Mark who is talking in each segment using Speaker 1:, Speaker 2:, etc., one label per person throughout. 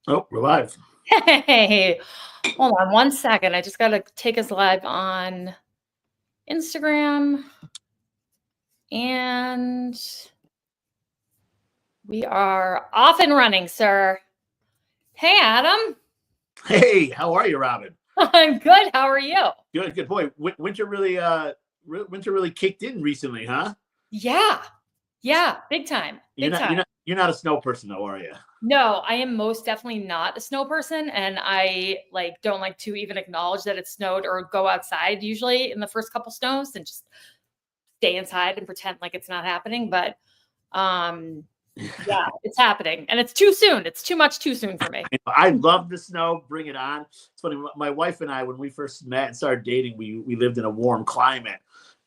Speaker 1: Oh, we're live.
Speaker 2: Hey, hold on one second. I just got to take us live on Instagram. And we are off and running, sir. Hey, Adam.
Speaker 1: Hey, how are you, Robin?
Speaker 2: I'm good. How are you?
Speaker 1: Good, good. Boy, winter really kicked in recently, huh?
Speaker 2: Yeah, big time. Big time.
Speaker 1: You're not a snow person, though, are you?
Speaker 2: No, I am most definitely not a snow person, and I don't like to even acknowledge that it snowed or go outside usually in the first couple snows and just stay inside and pretend like it's not happening. But yeah, it's happening, and it's too soon. It's too much too soon for me.
Speaker 1: I love the snow. Bring it on. It's funny. My wife and I, when we first met and started dating, we lived in a warm climate,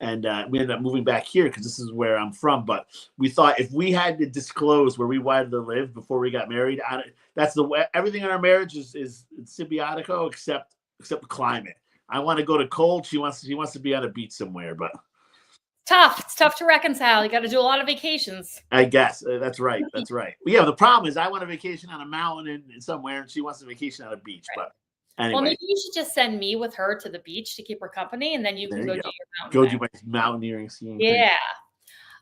Speaker 1: and we ended up moving back here because this is where I'm from. But we thought if we had to disclose where we wanted to live before we got married, that's the way everything in our marriage is symbiotico except the climate. I want to go to cold. She wants to be on a beach somewhere, but.
Speaker 2: Tough. It's tough to reconcile. You got to do a lot of vacations.
Speaker 1: I guess that's right. That's right. Yeah. The problem is I want a vacation on a mountain and somewhere, and she wants a vacation on a beach. Right. But anyway.
Speaker 2: Well, maybe you should just send me with her to the beach to keep her company, and then you can go do your
Speaker 1: mountain. Go do my mountaineering skiing.
Speaker 2: Yeah.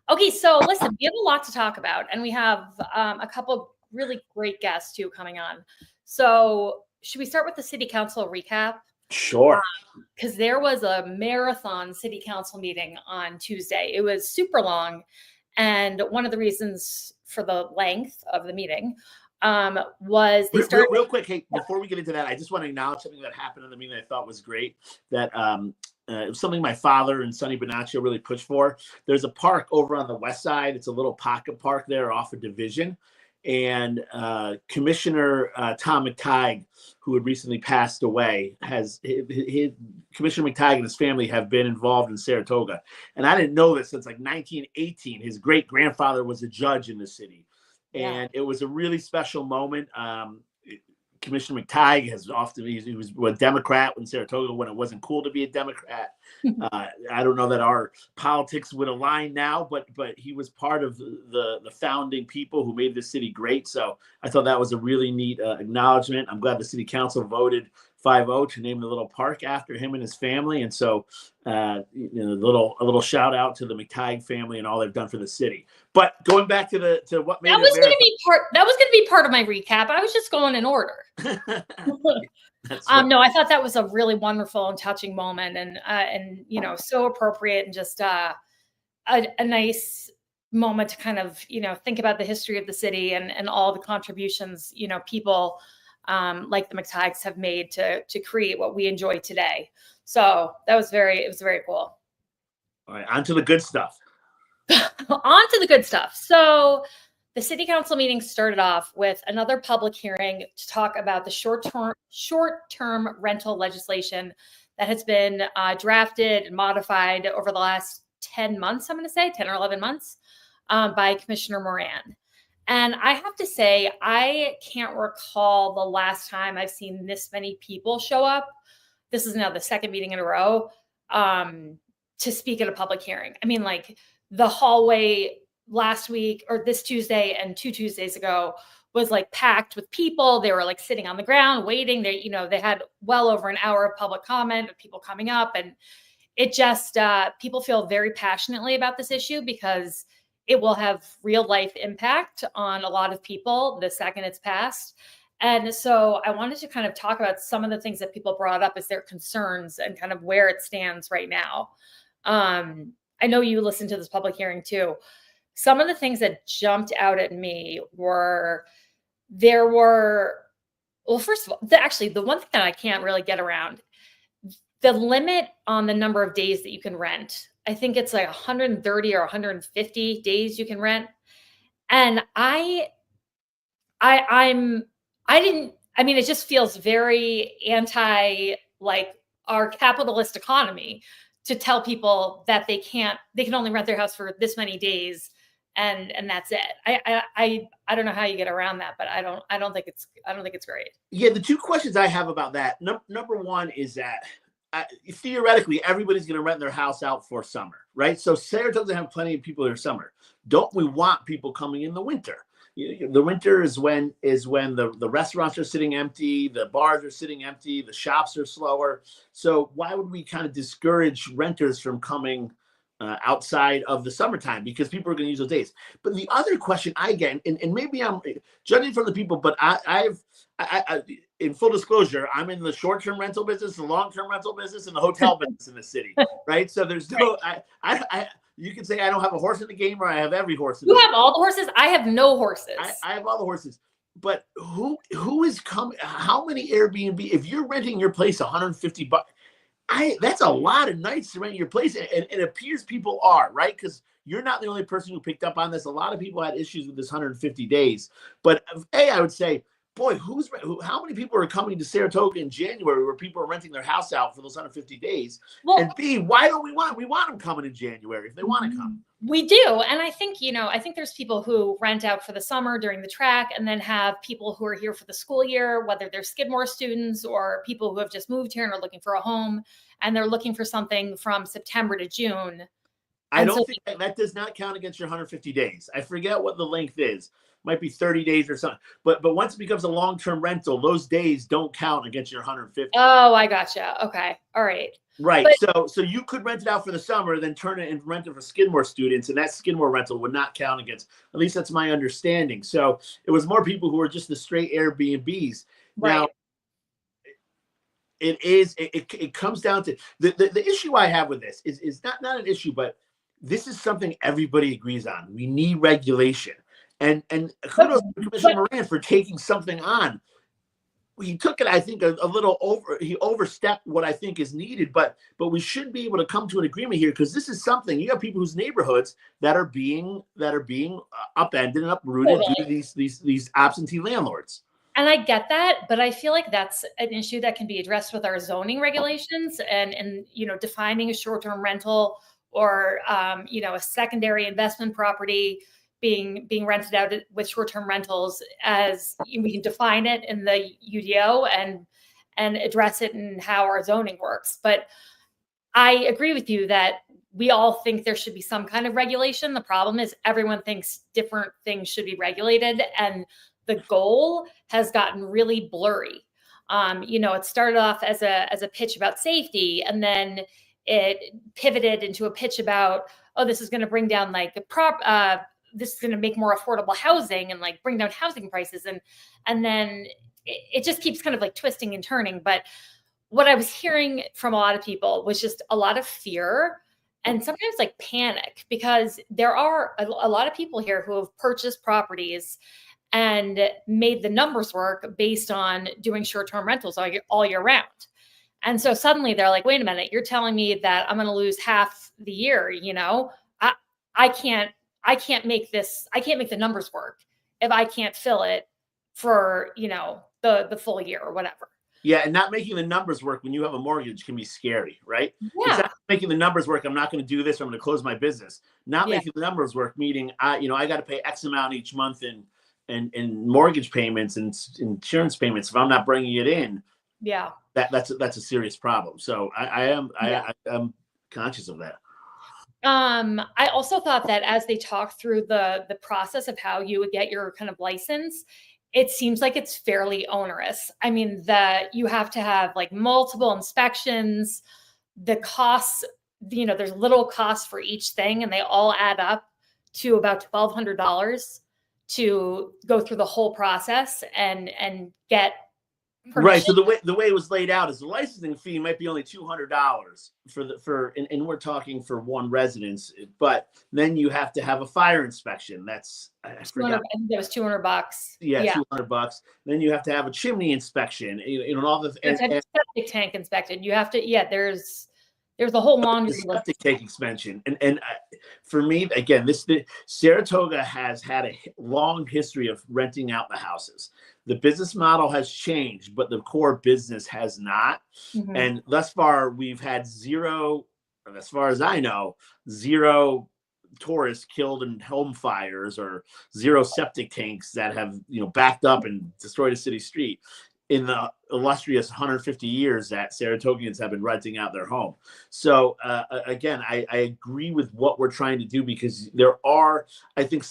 Speaker 2: Okay. So listen, we have a lot to talk about, and we have a couple really great guests too coming on. So should we start with the city council recap?
Speaker 1: Sure.
Speaker 2: Because there was a marathon city council meeting on Tuesday. It was super long. And one of the reasons for the length of the meeting was they started...
Speaker 1: Real quick, hey, before we get into that, I just want to acknowledge something that happened in the meeting that I thought was great. That it was something my father and Sonny Bonaccio really pushed for. There's a park over on the west side. It's a little pocket park there off of Division. And Commissioner Tom McTighe, who had recently passed away, Commissioner McTighe and his family have been involved in Saratoga. And I didn't know this since 1918. His great grandfather was a judge in the city. And it was a really special moment. Commissioner McTighe he was a Democrat in Saratoga when it wasn't cool to be a Democrat. I don't know that our politics would align now, but he was part of the founding people who made the city great. So I thought that was a really neat acknowledgement. I'm glad the city council voted 5-0 to name the little park after him and his family. And so a little shout out to the McTighe family and all they've done for the city. But going back to what made
Speaker 2: that was going to be part of my recap. I was just going in order. No, I thought that was a really wonderful and touching moment, and so appropriate, and just a nice moment to kind of think about the history of the city and all the contributions people like the McTighes have made to create what we enjoy today. So it was very cool.
Speaker 1: All right, on to the good stuff.
Speaker 2: On to the good stuff. So the city council meeting started off with another public hearing to talk about the short-term rental legislation that has been drafted and modified over the last 10 months, I'm going to say 10 or 11 months by Commissioner Moran. And I have to say, I can't recall the last time I've seen this many people show up. This is now the second meeting in a row to speak at a public hearing. I mean, the hallway last week or this Tuesday and 2 Tuesdays ago was packed with people. They were sitting on the ground waiting. They had well over an hour of public comment of people coming up, and it just people feel very passionately about this issue because it will have real life impact on a lot of people the second it's passed. And so I wanted to kind of talk about some of the things that people brought up as their concerns and kind of where it stands right now. I know you listened to this public hearing too. Some of the things that jumped out at me were, well, first of all, actually the one thing that I can't really get around, the limit on the number of days that you can rent. I think it's 130 or 150 days you can rent. And it just feels very anti our capitalist economy to tell people that they can only rent their house for this many days and that's it. I don't know how you get around that, but I don't think it's great.
Speaker 1: Yeah, the two questions I have about that. Number one is that theoretically everybody's going to rent their house out for summer, right? So Saratoga doesn't have plenty of people in summer. Don't we want people coming in the winter? The winter is when the restaurants are sitting empty, the bars are sitting empty, the shops are slower. So why would we kind of discourage renters from coming outside of the summertime, because people are going to use those days? But the other question I get, and maybe I'm judging from the people, but I in full disclosure, I'm in the short-term rental business, the long-term rental business, and the hotel business in the city, right? So there's no, you can say I don't have a horse in the game, or I have every horse in the game.
Speaker 2: You have all the horses. I have no horses.
Speaker 1: I have all the horses. But who is coming? How many Airbnb? If you're renting your place $150, that's a lot of nights to rent your place, and it appears people are, right? Because you're not the only person who picked up on this. A lot of people had issues with this 150 days. But I would say, boy, how many people are coming to Saratoga in January, where people are renting their house out for those 150 days? Well, and B, why don't we want them coming in January if they want to come?
Speaker 2: We do. And I think, there's people who rent out for the summer during the track, and then have people who are here for the school year, whether they're Skidmore students or people who have just moved here and are looking for a home, and they're looking for something from September to June.
Speaker 1: I don't think that does not count against your 150 days. I forget what the length is. Might be 30 days or something. But once it becomes a long-term rental, those days don't count against your 150.
Speaker 2: Oh, I gotcha. Okay. All right.
Speaker 1: Right. So you could rent it out for the summer, then turn it and rent it for Skidmore students, and that Skidmore rental would not count against. At least that's my understanding. So it was more people who were just the straight Airbnbs. Right. Now, it comes down to the issue I have with this is not an issue, but this is something everybody agrees on. We need regulation. And kudos to Commissioner Moran for taking something on. He took it, I think, a little over. He overstepped what I think is needed, but we should be able to come to an agreement here, because this is something. You have people whose neighborhoods that are being upended and uprooted due to these absentee landlords.
Speaker 2: And I get that, but I feel like that's an issue that can be addressed with our zoning regulations and defining a short-term rental or a secondary investment property being rented out with short-term rentals, as we can define it in the UDO and address it in how our zoning works. But I agree with you that we all think there should be some kind of regulation. The problem is everyone thinks different things should be regulated, and the goal has gotten really blurry. It started off as a pitch about safety, and then it pivoted into a pitch about, this is going to bring down this is going to make more affordable housing and bring down housing prices. And then it just keeps kind of twisting and turning. But what I was hearing from a lot of people was just a lot of fear and sometimes panic, because there are a lot of people here who have purchased properties and made the numbers work based on doing short-term rentals all year round. And so suddenly they're like, wait a minute, you're telling me that I'm going to lose half the year. I can't make the numbers work if I can't fill it for, the full year or whatever.
Speaker 1: Yeah. And not making the numbers work when you have a mortgage can be scary, right?
Speaker 2: Yeah.
Speaker 1: It's not making the numbers work. I'm not going to do this, or I'm going to close my business. Not making the numbers work, meaning I got to pay X amount each month in mortgage payments and insurance payments. If I'm not bringing it in, that's a serious problem. So I am conscious of that.
Speaker 2: I also thought that as they talk through the process of how you would get your kind of license, it seems like it's fairly onerous. I mean, that you have to have multiple inspections, the costs, there's little cost for each thing, and they all add up to about $1,200 to go through the whole process and get permission.
Speaker 1: Right. So the way it was laid out is the licensing fee might be only $200 and we're talking for one residence, but then you have to have a fire inspection. That's I forgot.
Speaker 2: I think that was $200.
Speaker 1: Yeah, $200. Then you have to have a chimney inspection. And all the
Speaker 2: septic tank inspected. You have to. There's a whole laundry list.
Speaker 1: Septic tank inspection, and for me, again, Saratoga has had a long history of renting out the houses. The business model has changed, but the core business has not. Mm-hmm. And thus far, we've had zero, as far as I know, zero tourists killed in home fires or zero septic tanks that have backed up and destroyed a city street in the illustrious 150 years that Saratogians have been renting out their home. So again, I agree with what we're trying to do, because there are, I think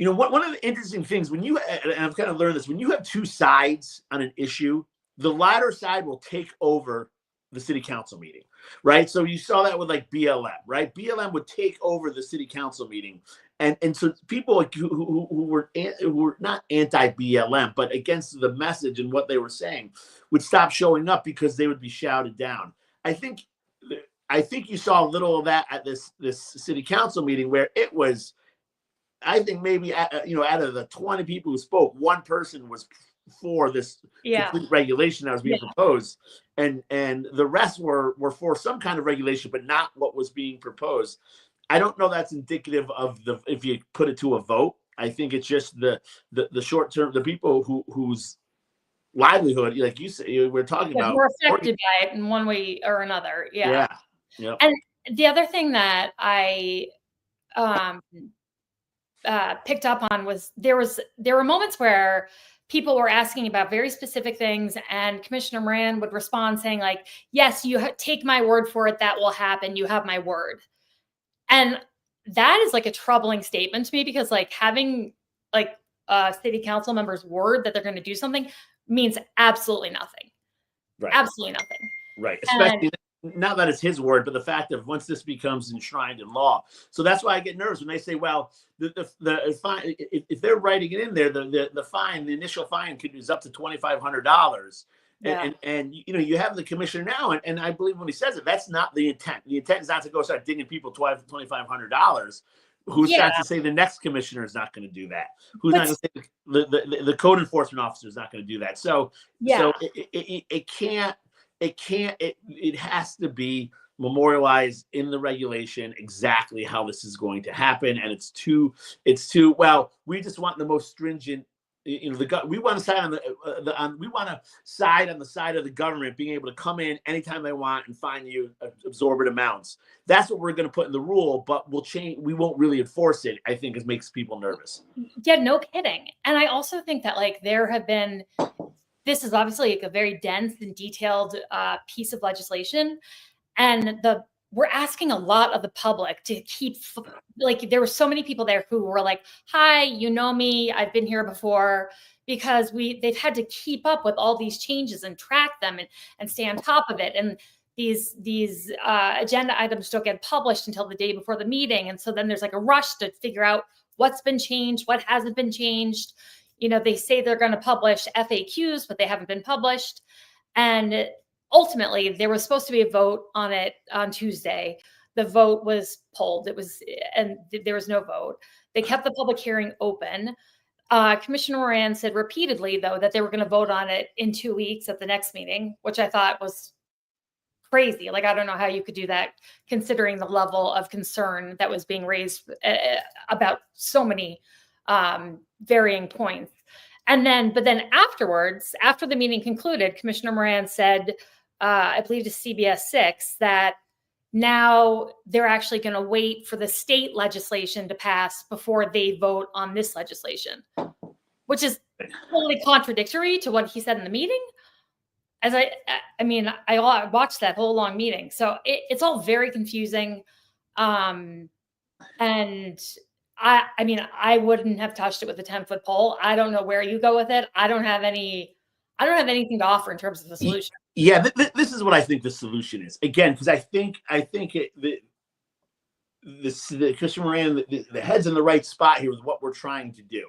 Speaker 1: one of the interesting things and I've kind of learned this, when you have two sides on an issue, the latter side will take over the city council meeting, right? So you saw that with like BLM, right? BLM would take over the city council meeting. And so people like who were not anti-BLM, but against the message and what they were saying would stop showing up because they would be shouted down. I think you saw a little of that at this city council meeting where it was, I think maybe, out of the 20 people who spoke, one person was for this complete regulation that was being proposed. And the rest were for some kind of regulation, but not what was being proposed. I don't know that's indicative of if you put it to a vote. I think it's just the short term, the people whose livelihood, like you say, we're talking about,
Speaker 2: were affected by it in one way or another. Yeah.
Speaker 1: Yep.
Speaker 2: And the other thing that I picked up on was there were moments where people were asking about very specific things, and Commissioner Moran would respond saying like, yes, you take my word for it, that will happen. You have my word. And that is like a troubling statement to me, because like having like a city council member's word that they're going to do something means absolutely nothing.
Speaker 1: Right.
Speaker 2: Absolutely nothing.
Speaker 1: Right. Especially not that it's his word, but the fact of once this becomes enshrined in law. So that's why I get nervous when they say, well, the fine, if they're writing it in there, the fine, the initial fine is up to $2,500. Yeah. And you have the commissioner now, and I believe when he says it, that's not the intent. The intent is not to go start dinging people $2,500. Who's not to say the next commissioner is not going to do that? Who's not going to say the code enforcement officer is not going to do that? So it can't. It has to be memorialized in the regulation exactly how this is going to happen, and it's too. Well, we just want the most stringent. We want to side on the side of the government being able to come in anytime they want and fine you absorbent amounts. That's what we're going to put in the rule, but we'll change. We won't really enforce it. I think it makes people nervous.
Speaker 2: Yeah, no kidding. And I also think that like there have been. This is obviously like a very dense and detailed piece of legislation, and we're asking a lot of the public to keep, like, there were so many people there who were like, hi, you know me, I've been here before, because they've had to keep up with all these changes and track them and stay on top of it. And these agenda items don't get published until the day before the meeting. And so then there's like a rush to figure out what's been changed, what hasn't been changed. They say they're going to publish FAQs, but they haven't been published. And ultimately, there was supposed to be a vote on it on Tuesday. The vote was pulled. And there was no vote. They kept the public hearing open. Commissioner Moran said repeatedly, though, that they were going to vote on it in 2 weeks at the next meeting, which I thought was crazy. Like, I don't know how you could do that, considering the level of concern that was being raised about so many varying points. But then afterwards, after the meeting concluded, Commissioner Moran said, I believe to CBS 6, that now they're actually going to wait for the state legislation to pass before they vote on this legislation, which is totally contradictory to what he said in the meeting. As I watched that whole long meeting. So it's all very confusing. And I wouldn't have touched it with a 10-foot pole. I don't know where you go with it. I don't have anything to offer in terms of the solution.
Speaker 1: Yeah, this is what I think the solution is. Again, because I think the Commissioner Moran, the head's in the right spot here with what we're trying to do.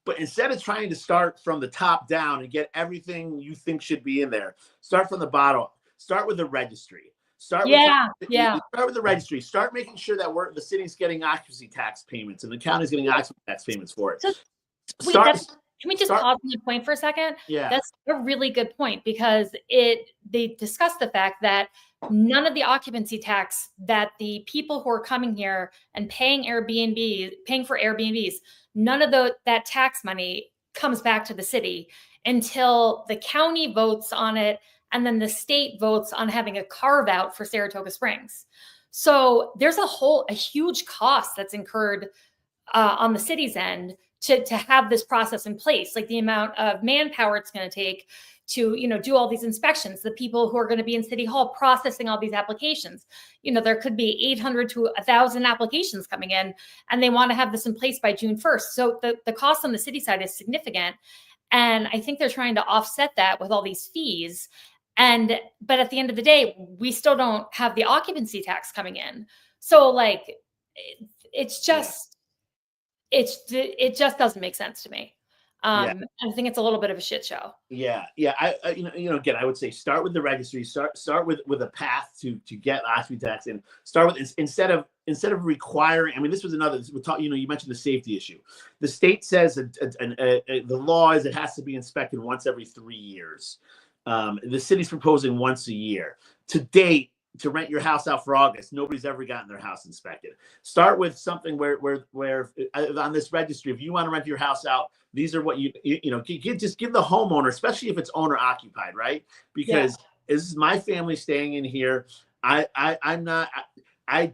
Speaker 1: But instead of trying to start from the top down and get everything you think should be in there, start from the bottom. Start with the registry. Start with the registry. Start making sure that the city's getting occupancy tax payments and the county's getting occupancy tax payments for it.
Speaker 2: Can we just pause on the point for a second?
Speaker 1: Yeah.
Speaker 2: That's a really good point, because they discussed the fact that none of the occupancy tax that the people who are coming here and paying for Airbnbs, none of that tax money comes back to the city until the county votes on it, and then the state votes on having a carve out for Saratoga Springs. So there's a huge cost that's incurred on the city's end to have this process in place, like the amount of manpower it's going to take to, do all these inspections, the people who are going to be in City Hall processing all these applications. There could be 800 to 1,000 applications coming in, and they want to have this in place by June 1st. So the cost on the city side is significant. And I think they're trying to offset that with all these fees. But at the end of the day, we still don't have the occupancy tax coming in. So like, it just doesn't make sense to me. I think it's a little bit of a shit show.
Speaker 1: Yeah. I again, I would say start with the registry. Start with a path to get occupancy tax, and start with instead of requiring. I mean, this was another. We talk. You mentioned the safety issue. The state says the law is it has to be inspected once every 3 years. The city's proposing once a year. To date, to rent your house out for August, nobody's ever gotten their house inspected. Start with something where on this registry, if you want to rent your house out, these are what just give the homeowner, especially if it's owner occupied, right? Because this is my family staying in here. I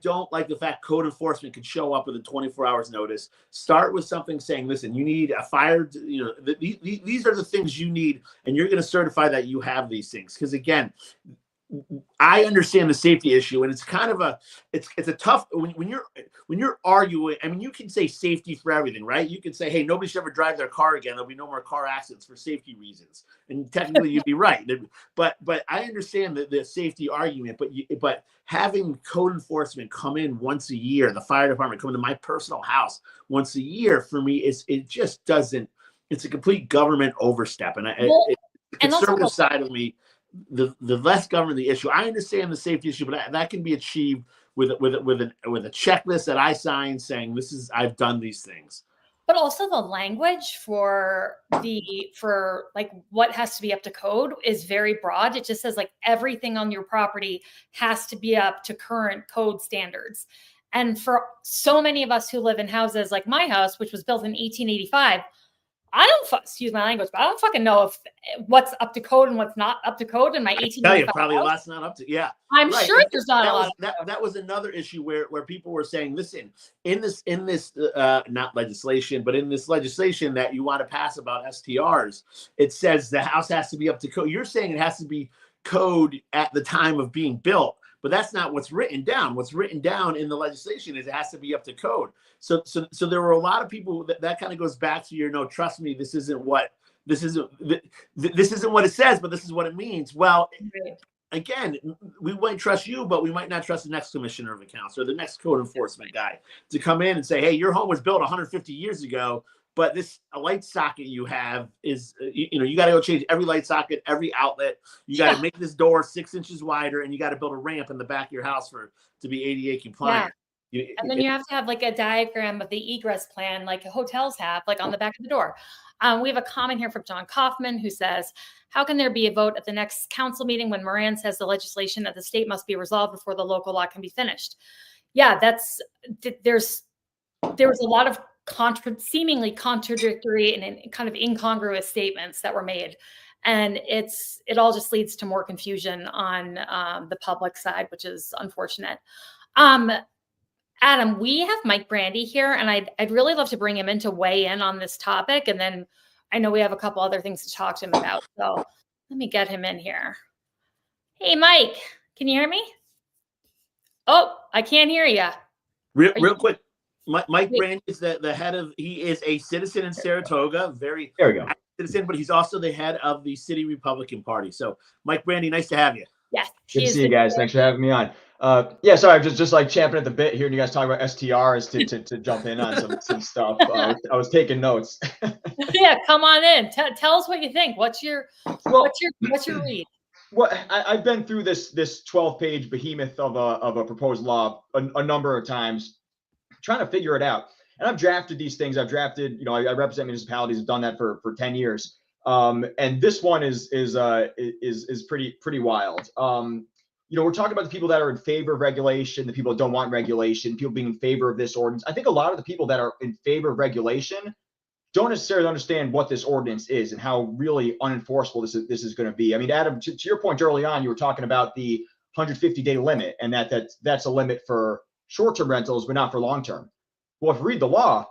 Speaker 1: don't like the fact code enforcement could show up within 24 hours notice. Start with something saying, listen, you need a fire, these are the things you need, and you're going to certify that you have these things. Because again, I understand the safety issue, and it's kind of it's a tough when you're arguing. I mean, you can say safety for everything, right? You can say, hey, nobody should ever drive their car again. There'll be no more car accidents for safety reasons, and technically you'd be right. But I understand the safety argument. But having code enforcement come in once a year, the fire department come into my personal house once a year, for me, it just doesn't. It's a complete government overstep, and the conservative side of me. The less government the issue. I understand the safety issue, but that can be achieved with a checklist that I sign saying I've done these things.
Speaker 2: But also the language for like what has to be up to code is very broad. It just says like everything on your property has to be up to current code standards. And for so many of us who live in houses like my house, which was built in 1885, I don't, excuse my language, but I don't fucking know if what's up to code and what's not up to code in my 1885
Speaker 1: probably
Speaker 2: house.
Speaker 1: A lot's not up to, yeah.
Speaker 2: I'm right. Sure there's not a lot.
Speaker 1: That was another issue where people were saying, listen, in this not legislation, but in this legislation that you want to pass about STRs, it says the house has to be up to code. You're saying it has to be code at the time of being built. But that's not what's written down. What's written down in the legislation is it has to be up to code. So there were a lot of people that kind of goes back to trust me, this isn't what it says, but this is what it means. Well, again, we might trust you, but we might not trust the next commissioner of accounts or the next code enforcement guy to come in and say, hey, your home was built 150 years ago. But a light socket you have is, you got to go change every light socket, every outlet. You got to make this door 6 inches wider, and you got to build a ramp in the back of your house to be ADA compliant.
Speaker 2: Yeah. And then you have to have like a diagram of the egress plan, like hotels have, like on the back of the door. We have a comment here from John Kaufman who says, how can there be a vote at the next council meeting when Moran says the legislation at the state must be resolved before the local law can be finished? Yeah, there was a lot of seemingly contradictory and kind of incongruous statements that were made, and it all just leads to more confusion on the public side, which is unfortunate. Adam, we have Mike Brandi here, and I'd really love to bring him in to weigh in on this topic, and then I know we have a couple other things to talk to him about, so let me get him in here. Hey, Mike, can you hear me? Oh, I can't hear you.
Speaker 1: Real quick. Mike Brandi is the head of, he is a citizen in Saratoga, there we go. Citizen, but he's also the head of the city Republican Party. So Mike Brandi, nice to have you.
Speaker 2: Yes.
Speaker 3: Good to see you guys. Thanks for having me on. Sorry, I'm just like champing at the bit hearing you guys talk about STRs to jump in on some stuff. I was taking notes.
Speaker 2: Yeah, come on in. Tell us what you think. What's your read?
Speaker 3: Well, I've been through this 12-page behemoth of a proposed law a number of times, trying to figure it out. And I've drafted these things. I've drafted, I represent municipalities. I've done that for 10 years. And this one is pretty wild. We're talking about the people that are in favor of regulation, the people that don't want regulation, people being in favor of this ordinance. I think a lot of the people that are in favor of regulation don't necessarily understand what this ordinance is and how really unenforceable this is going to be. I mean, Adam, to your point early on, you were talking about the 150-day limit, and that's a limit for short-term rentals, but not for long-term. Well, if you read the law,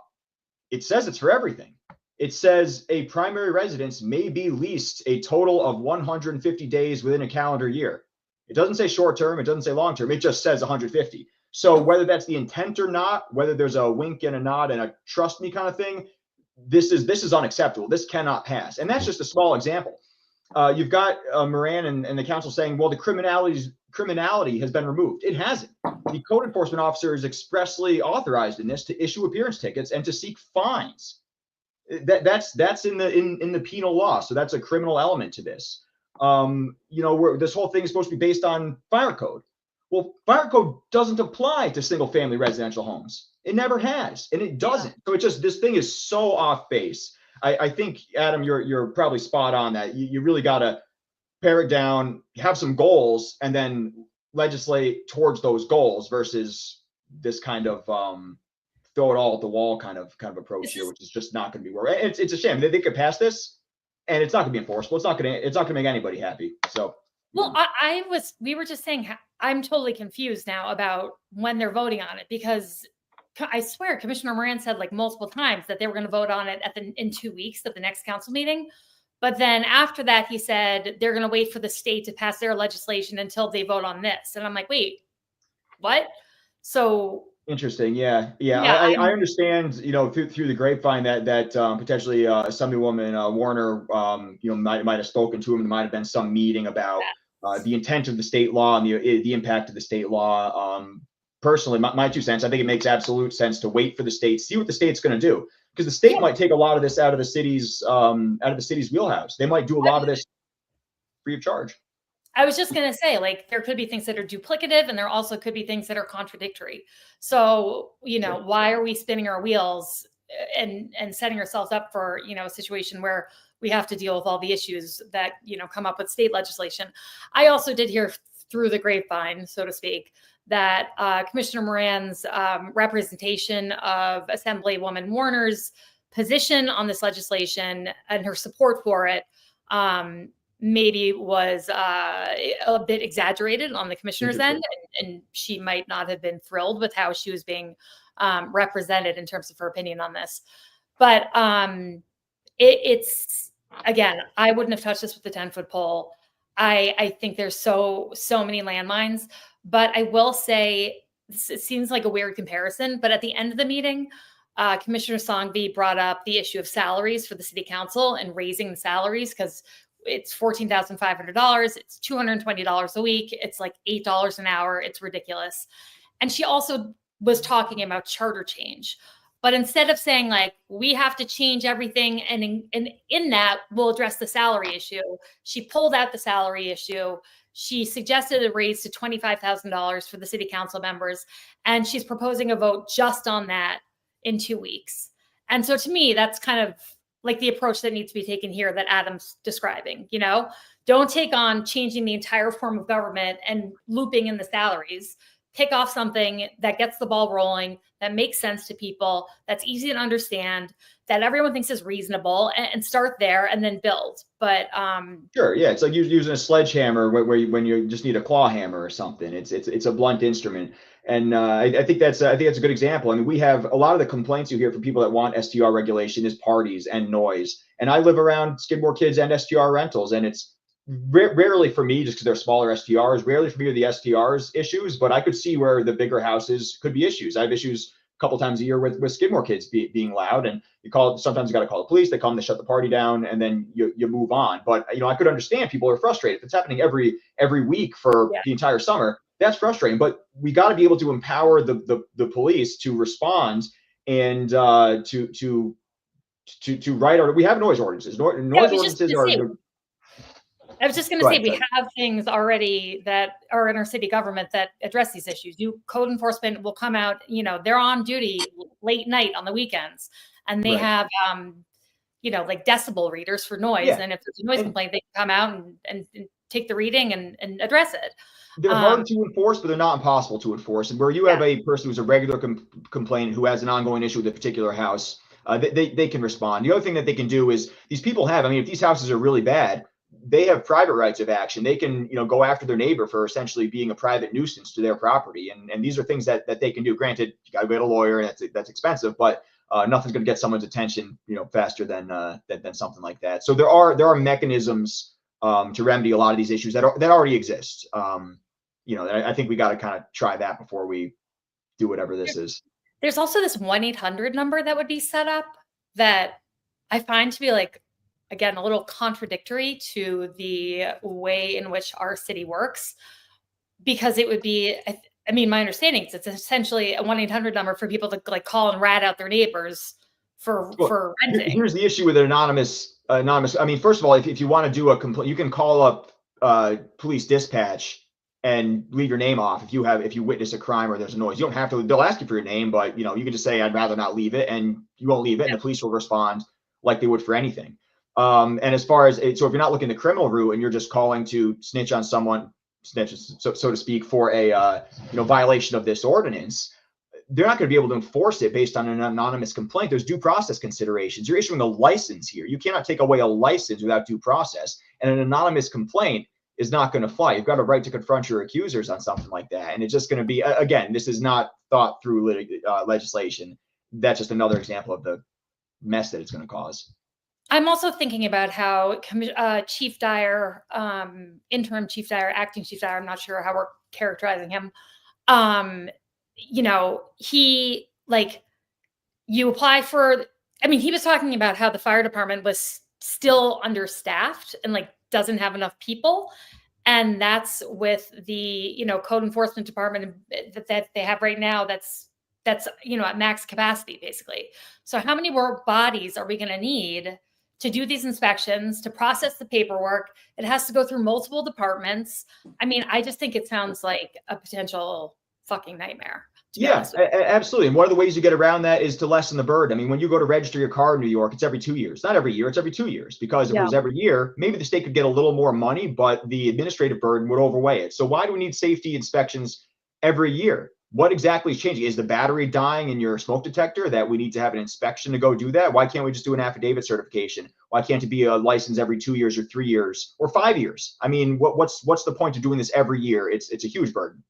Speaker 3: it says it's for everything. it says a primary residence may be leased a total of 150 days within a calendar year. It doesn't say short term. It doesn't say long term. It just says 150. So whether that's the intent or not, whether there's a wink and a nod and a trust me kind of thing, this is unacceptable. This cannot pass. And that's just a small example. You've got Moran and the council saying, well, the criminality has been removed. It hasn't. The code enforcement officer is expressly authorized in this to issue appearance tickets and to seek fines. That's in the penal law. So that's a criminal element to this. This whole thing is supposed to be based on fire code. Well, fire code doesn't apply to single family residential homes. It never has, and it doesn't. So it's just, this thing is so off base. I think, Adam, you're probably spot on that. You really got to pare it down, have some goals, and then legislate towards those goals versus this kind of throw it all at the wall kind of approach here, which is just not going to be work. It's a shame. They could pass this, and it's not going to be enforceable. It's not going to make anybody happy. So.
Speaker 2: Well, we were just saying, I'm totally confused now about when they're voting on it, because I swear Commissioner Moran said like multiple times that they were going to vote on it in 2 weeks at the next council meeting. But then after that, he said they're going to wait for the state to pass their legislation until they vote on this. And I'm like, wait, what? So
Speaker 3: interesting. Yeah. I understand, through the grapevine that potentially Assemblywoman Warner, might have spoken to him. There might have been some meeting about the intent of the state law and the impact of the state law. Personally, my 2 cents, I think it makes absolute sense to wait for the state, see what the state's going to do, because the state might take a lot of this out of the city's wheelhouse. They might do a lot of this free of charge.
Speaker 2: I was just going to say, like, there could be things that are duplicative, and there also could be things that are contradictory. So, why are we spinning our wheels and setting ourselves up for, a situation where we have to deal with all the issues that, come up with state legislation? I also did hear through the grapevine, so to speak, that Commissioner Moran's representation of Assemblywoman Warner's position on this legislation and her support for it maybe was a bit exaggerated on the commissioner's end, and she might not have been thrilled with how she was being represented in terms of her opinion on this. But it's again, I wouldn't have touched this with the 10-foot pole. I think there's so many landmines, but I will say it seems like a weird comparison, but at the end of the meeting, Commissioner Songvi brought up the issue of salaries for the city council and raising the salaries, because it's $14,500. It's $220 a week. It's like $8 an hour. It's ridiculous. And she also was talking about charter change. But instead of saying like, we have to change everything, and in that we'll address the salary issue, she pulled out the salary issue. She suggested a raise to $25,000 for the city council members. And she's proposing a vote just on that in 2 weeks. And so to me, that's kind of like the approach that needs to be taken here that Adam's describing. Don't take on changing the entire form of government and looping in the salaries. Pick off something that gets the ball rolling, that makes sense to people, that's easy to understand, that everyone thinks is reasonable, and start there and then build. But
Speaker 3: sure, yeah, it's like using a sledgehammer when you just need a claw hammer or something. It's a blunt instrument, and I think that's a good example. I mean, we have a lot of the complaints you hear from people that want STR regulation is parties and noise. And I live around Skidmore kids and STR rentals, and it's rarely for me, just because they're smaller STRs, rarely for me are the STRs issues, but I could see where the bigger houses could be issues. I have issues a couple times a year with Skidmore kids being loud, and sometimes you got to call the police. They come, they shut the party down, and then you move on. But I could understand people are frustrated. If it's happening every week for the entire summer, that's frustrating. But we got to be able to empower the police to respond and to write our. We have noise ordinances. Noise ordinances are.
Speaker 2: I was just going to say, we have things already that are in our city government that address these issues. Code enforcement will come out, they're on duty late night on the weekends, and they have, like decibel readers for noise. Yeah. And if there's a noise complaint, they can come out and take the reading and address it.
Speaker 3: They're hard to enforce, but they're not impossible to enforce. And where you have a person who's a regular complainant who has an ongoing issue with a particular house, they can respond. The other thing that they can do is these people have, if these houses are really bad, they have private rights of action. They can, go after their neighbor for essentially being a private nuisance to their property. And these are things that they can do. Granted, you got to get a lawyer, and that's expensive, but nothing's going to get someone's attention, faster than something like that. So there are mechanisms to remedy a lot of these issues that already exist. I think we got to kind of try that before we do whatever this is.
Speaker 2: There's also this 1-800 number that would be set up that I find to be like, again, a little contradictory to the way in which our city works, because it would be, I mean, my understanding is it's essentially a 1-800 number for people to like call and rat out their neighbors for renting.
Speaker 3: Here's the issue with an anonymous. I mean, first of all, if you want to do a complaint, you can call up police dispatch and leave your name off if you witness a crime or there's a noise. You don't have to. They'll ask you for your name, but you can just say I'd rather not leave it, and you won't leave it, and the police will respond like they would for anything. And as far as so if you're not looking the criminal route and you're just calling to snitch on someone, so to speak, for a violation of this ordinance, they're not going to be able to enforce it based on an anonymous complaint. There's due process considerations. You're issuing a license here. You cannot take away a license without due process, and an anonymous complaint is not going to fly. You've got a right to confront your accusers on something like that, and it's just going to be, again, this is not thought through legislation. That's just another example of the mess that it's going to cause.
Speaker 2: I'm also thinking about how Chief Dyer, interim Chief Dyer, acting Chief Dyer, I'm not sure how we're characterizing him. He you apply for, he was talking about how the fire department was still understaffed and doesn't have enough people. And that's with the, code enforcement department that they have right now. That's at max capacity, basically. So how many more bodies are we going to need to do these inspections, to process the paperwork? It has to go through multiple departments. I just think it sounds like a potential fucking nightmare.
Speaker 3: Yeah, absolutely. And one of the ways you get around that is to lessen the burden. When you go to register your car in New York, it's every 2 years. Not every year, it's every 2 years. Because if it was every year, maybe the state could get a little more money, but the administrative burden would overweigh it. So why do we need safety inspections every year? What exactly is changing? Is the battery dying in your smoke detector that we need to have an inspection to go do that? Why can't we just do an affidavit certification? Why can't it be a license every 2 years or 3 years or 5 years? What's the point of doing this every year? It's a huge burden.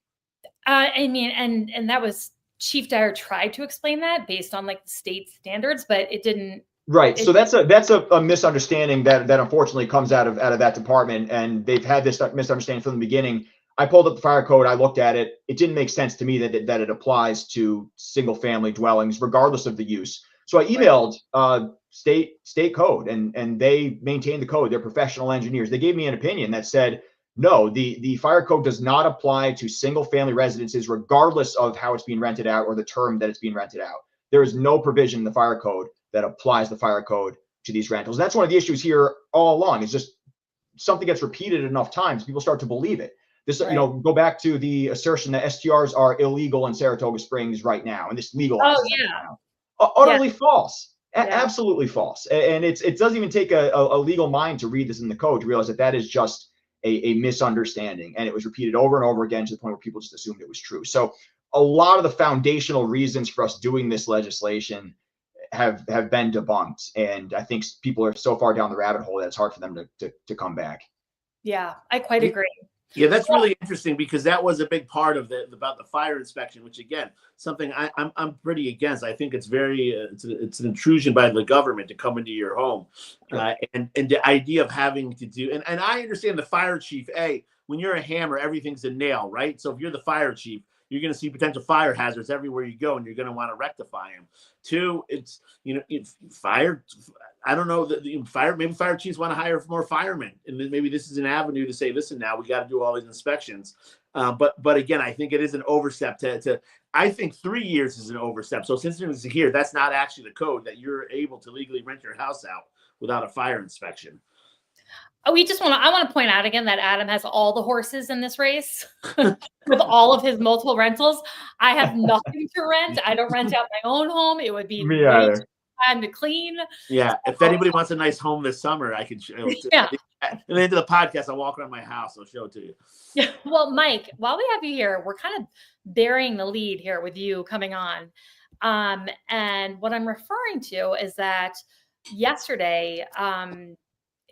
Speaker 2: And that was, Chief Dyer tried to explain that based on the state standards, but it didn't.
Speaker 3: Right. So that's a misunderstanding that unfortunately comes out of that department, and they've had this misunderstanding from the beginning. I pulled up the fire code. I looked at it. It didn't make sense to me that it applies to single family dwellings, regardless of the use. So I emailed state code, and they maintain the code. They're professional engineers. They gave me an opinion that said, no, the fire code does not apply to single family residences, regardless of how it's being rented out or the term that it's being rented out. There is no provision in the fire code that applies the fire code to these rentals. And that's one of the issues here all along. Is just something gets repeated enough times, people start to believe it. This, right. Go back to the assertion that STRs are illegal in Saratoga Springs right now, and this legalizes now. Utterly false. Absolutely false. And it doesn't even take a legal mind to read this in the code to realize that is just a misunderstanding, and it was repeated over and over again to the point where people just assumed it was true. So a lot of the foundational reasons for us doing this legislation have been debunked, and I think people are so far down the rabbit hole that it's hard for them to come back.
Speaker 2: Yeah, I quite agree.
Speaker 1: Yeah, that's really interesting, because that was a big part of about the fire inspection, which again, something I'm pretty against. I think it's very it's an intrusion by the government to come into your home, and the idea of having to do and I understand the fire chief. When you're a hammer, everything's a nail, right? So if you're the fire chief, you're going to see potential fire hazards everywhere you go, and you're going to want to rectify them. Two, it's it's fire. I don't know that maybe fire chiefs want to hire more firemen, and maybe this is an avenue to say, listen, now we got to do all these inspections. But again, I think it is an overstep to I think 3 years is an overstep. So since it's here, that's not actually the code that you're able to legally rent your house out without a fire inspection.
Speaker 2: I want to point out again that Adam has all the horses in this race with all of his multiple rentals. I have nothing to rent. I don't rent out my own home. It would be time to clean.
Speaker 1: Yeah. If anybody wants a nice home this summer, I can show it. At the end of the podcast, I'll walk around my house. I'll show it to you.
Speaker 2: Yeah. Well, Mike, while we have you here, we're kind of burying the lead here with you coming on. And what I'm referring to is that yesterday,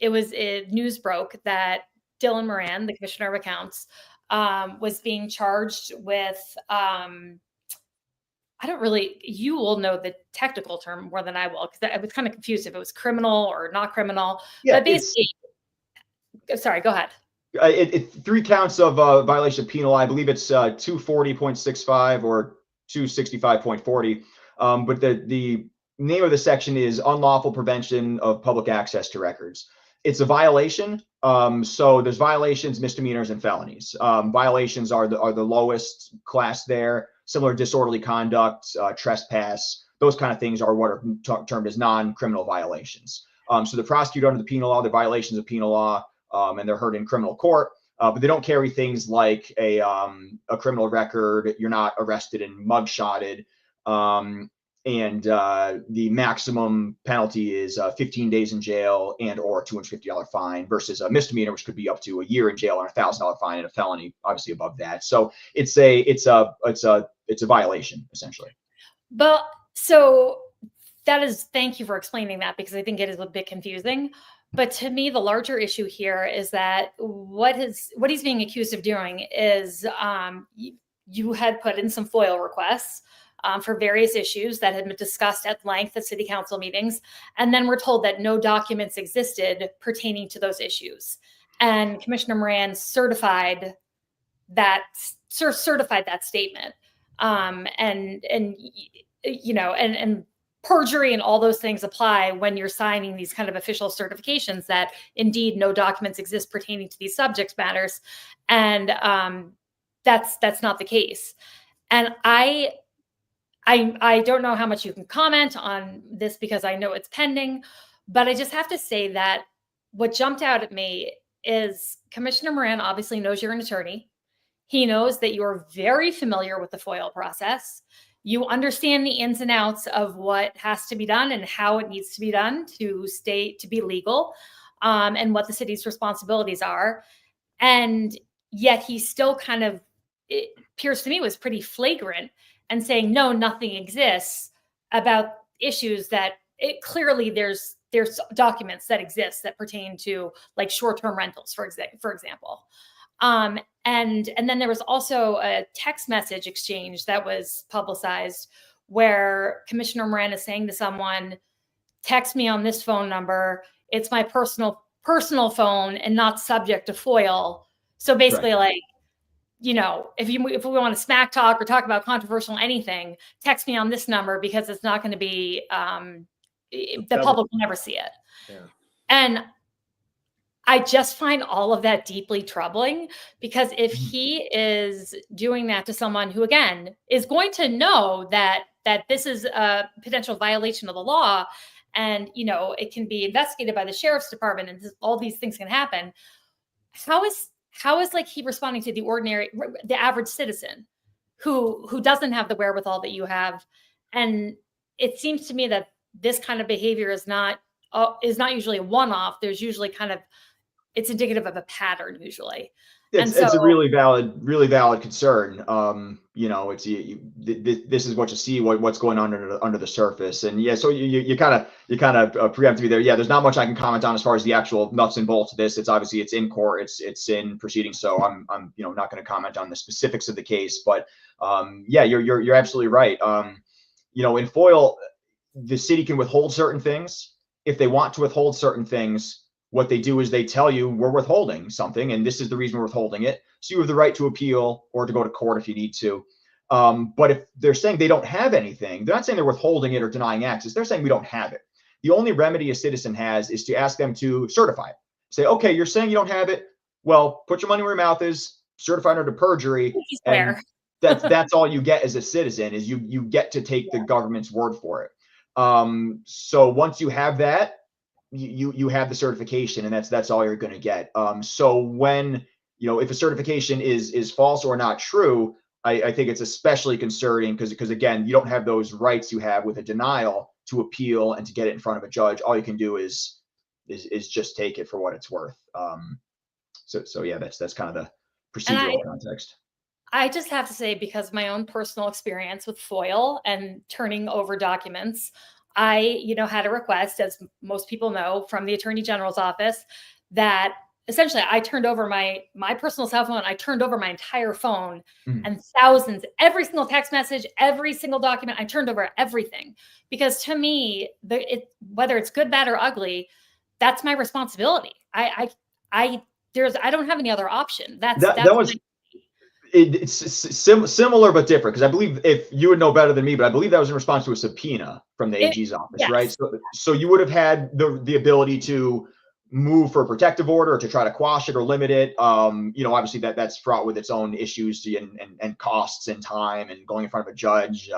Speaker 2: news broke that Dillon Moran, the Commissioner of Accounts, was being charged with I don't really, you will know the technical term more than I will, because I was kind of confused if it was criminal or not criminal.
Speaker 3: Yeah,
Speaker 2: but basically, sorry, go ahead.
Speaker 3: 3 counts of violation of penal law. I believe it's 240.65 or 265.40. But the name of the section is unlawful prevention of public access to records. It's a violation. So there's violations, misdemeanors, and felonies. Violations are the lowest class there. Similar disorderly conduct, trespass, those kind of things are what are termed as non-criminal violations. So the prosecutor under the penal law, the violations of penal law, and they're heard in criminal court, but they don't carry things like a criminal record. You're not arrested and mugshotted. And the maximum penalty is 15 days in jail and or $250 fine versus a misdemeanor, which could be up to a year in jail or $1,000 fine, and a felony obviously above that. So it's a violation essentially.
Speaker 2: But so that is, thank you for explaining that, because I think it is a bit confusing. But to me, the larger issue here is that what he's being accused of doing is you had put in some FOIL requests for various issues that had been discussed at length at city council meetings. And then we're told that no documents existed pertaining to those issues. And Commissioner Moran certified that statement. And perjury and all those things apply when you're signing these kind of official certifications that indeed no documents exist pertaining to these subject matters. And that's not the case. And I don't know how much you can comment on this because I know it's pending, but I just have to say that what jumped out at me is Commissioner Moran obviously knows you're an attorney. He knows that you're very familiar with the FOIL process. You understand the ins and outs of what has to be done and how it needs to be done to be legal, and what the city's responsibilities are. And yet he still kind of, it appears to me, was pretty flagrant and saying, no, nothing exists about issues that clearly there's documents that exist that pertain to, like, short-term rentals, for example. And then there was also a text message exchange that was publicized where Commissioner Moran is saying to someone, text me on this phone number. It's my personal phone and not subject to FOIL. So basically, right, like, if we want to smack talk or talk about controversial anything, text me on this number because it's not going to be, the public will never see it. Yeah. And I just find all of that deeply troubling, because if he is doing that to someone who, again, is going to know that this is a potential violation of the law, and it can be investigated by the sheriff's department, and all these things can happen, how is like he responding to the average citizen who doesn't have the wherewithal that you have? And it seems to me that this kind of behavior is not usually a one-off. There's usually it's indicative of a pattern usually.
Speaker 3: It's a really valid concern. This is what you see, what's going on under the surface. And yeah, so you kind of preempt me there. Yeah, there's not much I can comment on as far as the actual nuts and bolts of this. It's obviously it's in court, it's in proceedings. So I'm not going to comment on the specifics of the case. But yeah, you're absolutely right. In FOIL, the city can withhold certain things. If they want to withhold certain things, what they do is they tell you, we're withholding something, and this is the reason we're withholding it. So you have the right to appeal or to go to court if you need to. But if they're saying they don't have anything, they're not saying they're withholding it or denying access. They're saying we don't have it. The only remedy a citizen has is to ask them to certify it. Say, okay, you're saying you don't have it. Well, put your money where your mouth is, certify it under perjury. And that's all you get as a citizen, is you get to take the government's word for it. So once you have that, you have the certification, and that's all you're going to get. So when, if a certification is false or not true, I think it's especially concerning because again, you don't have those rights you have with a denial to appeal and to get it in front of a judge. All you can do is just take it for what it's worth. So yeah, that's kind of the procedural context.
Speaker 2: I just have to say, because of my own personal experience with FOIL and turning over documents, I, had a request, as most people know, from the Attorney General's office that essentially I turned over my personal cell phone. I turned over my entire phone
Speaker 3: Mhm.
Speaker 2: and thousands, every single text message, every single document. I turned over everything because to me, whether it's good, bad, or ugly, that's my responsibility. I don't have any other option. That's
Speaker 3: it's similar but different, because I believe, if you would know better than me, but I believe that was in response to a subpoena from the AG's office,
Speaker 2: yes.
Speaker 3: right? So you would have had the ability to move for a protective order, or to try to quash it or limit it. Obviously that's fraught with its own issues and costs and time and going in front of a judge.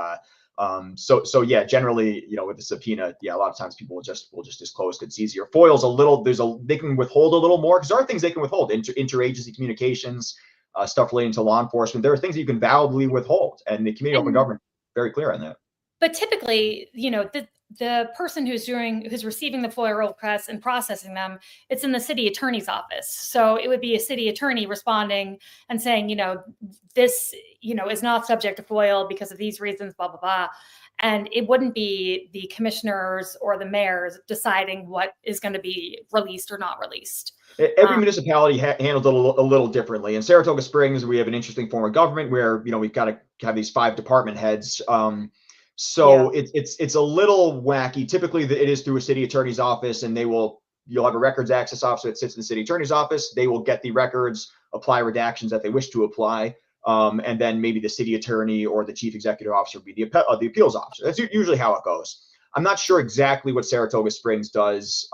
Speaker 3: So yeah, generally, with the subpoena, yeah, a lot of times people will just disclose because it's easier. FOIL's they can withhold a little more, because there are things they can withhold, interagency communications, stuff relating to law enforcement. There are things that you can validly withhold, and the Committee on Open Government is very clear on that.
Speaker 2: But typically, the person who's receiving the FOIA requests and processing them, it's in the city attorney's office. So it would be a city attorney responding and saying, this, is not subject to FOIA because of these reasons, blah, blah, blah. And it wouldn't be the commissioners or the mayors deciding what is going to be released or not released.
Speaker 3: Every municipality handles it a little differently. In Saratoga Springs, we have an interesting form of government where, we've got to have these 5 department heads. So yeah. It's a little wacky. Typically, it is through a city attorney's office, and you'll have a records access officer that sits in the city attorney's office. They will get the records, apply redactions that they wish to apply, and then maybe the city attorney or the chief executive officer would be the appeals officer. That's usually how it goes. I'm not sure exactly what Saratoga Springs does.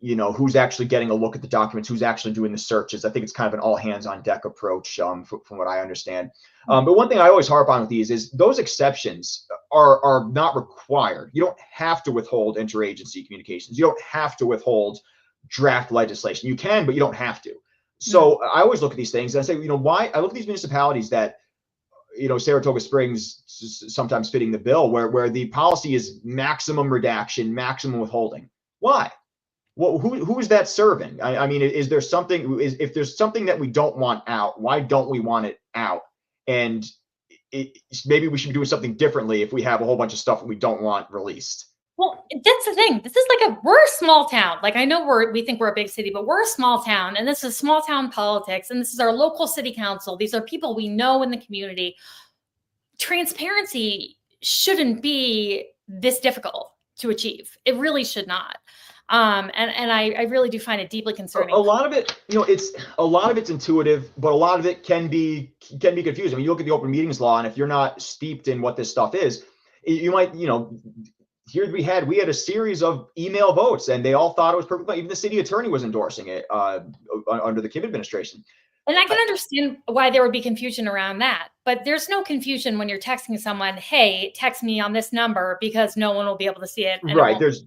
Speaker 3: Who's actually getting a look at the documents, who's actually doing the searches. I think it's kind of an all hands on deck approach, from what I understand. But one thing I always harp on with these is those exceptions are not required. You don't have to withhold interagency communications. You don't have to withhold draft legislation. You can, but you don't have to. So I always look at these things and I say, why? I look at these municipalities that, Saratoga Springs sometimes fitting the bill, where the policy is maximum redaction, maximum withholding. Why? Well, who is that serving? I mean, is there something? If there's something that we don't want out, why don't we want it out? And maybe we should be doing something differently if we have a whole bunch of stuff that we don't want released.
Speaker 2: Well, that's the thing. This is we're a small town. Like, I know we think we're a big city, but we're a small town, and this is small town politics, and this is our local city council. These are people we know in the community. Transparency shouldn't be this difficult to achieve. It really should not. And I really do find it deeply concerning.
Speaker 3: A lot of it, it's intuitive, but a lot of it can be confusing. I mean, you look at the open meetings law, and if you're not steeped in what this stuff is, you might, here we had a series of email votes, and they all thought it was perfect. Even the city attorney was endorsing it under the Kim administration.
Speaker 2: And I can understand why there would be confusion around that, but there's no confusion when you're texting someone, hey, text me on this number, because no one will be able to see it.
Speaker 3: Right. There's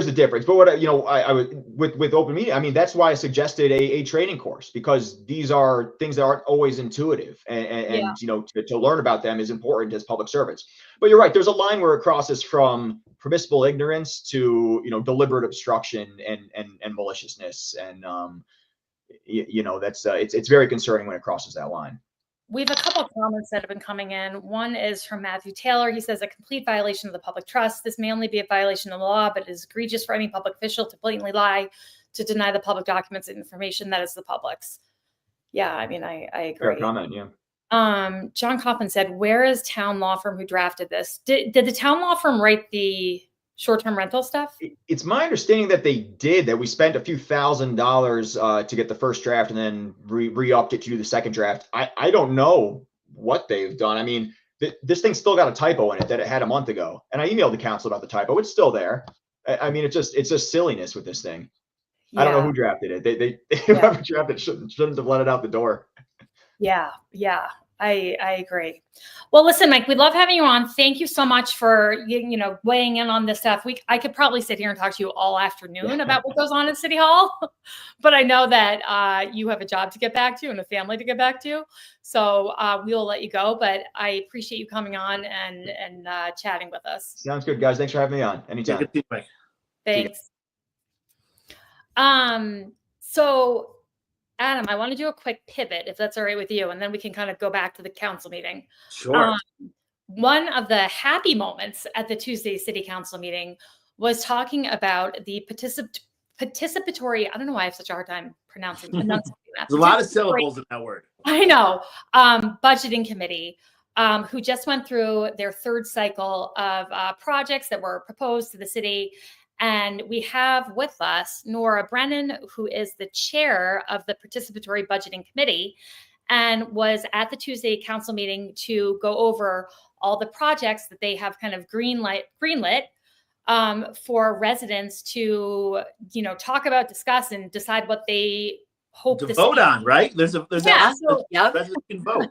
Speaker 3: a difference. But what, I would, with open media, I mean, that's why I suggested a training course, because these are things that aren't always intuitive, and to learn about them is important as public servants. But you're right. There's a line where it crosses from permissible ignorance to, deliberate obstruction and maliciousness. And, that's it's very concerning when it crosses that line.
Speaker 2: We have a couple of comments that have been coming in. One is from Matthew Taylor. He says, a complete violation of the public trust. This may only be a violation of the law, but it is egregious for any public official to blatantly lie, to deny the public documents and information that is the public's. Yeah, I mean, I agree.
Speaker 3: Fair comment, yeah.
Speaker 2: John Coffin said, where is town law firm who drafted this? Did the town law firm write the short-term rental stuff?
Speaker 3: It's my understanding that they did, that we spent a few $1,000s to get the first draft, and then re-upped it to do the second draft. I don't know what they've done. I mean, this thing's still got a typo in it that it had a month ago, and I emailed the council about the typo. It's still there. I mean, it's just silliness with this thing. Yeah. I don't know who drafted it. Whoever drafted it shouldn't have let it out the door.
Speaker 2: Yeah. I agree. Well, listen, Mike, we love having you on. Thank you so much for, weighing in on this stuff. I could probably sit here and talk to you all afternoon about what goes on in City Hall, but I know that you have a job to get back to and a family to get back to. So we'll let you go, but I appreciate you coming on and chatting with us.
Speaker 3: Sounds good, guys. Thanks for having me on. Anytime.
Speaker 1: Good to see you, Mike.
Speaker 2: Thanks. So Adam, I want to do a quick pivot, if that's all right with you, and then we can kind of go back to the council meeting.
Speaker 1: Sure.
Speaker 2: One of the happy moments at the Tuesday City Council meeting was talking about the participatory, I don't know why I have such a hard time enunciating that.
Speaker 1: There's a lot of syllables in that word.
Speaker 2: I know. Budgeting committee, who just went through their third cycle of projects that were proposed to the city. And we have with us Norah Brennan, who is the chair of the Participatory Budgeting Committee and was at the Tuesday council meeting to go over all the projects that they have kind of greenlit for residents to, talk about, discuss, and decide what they hope
Speaker 1: to vote on, right? Residents can vote.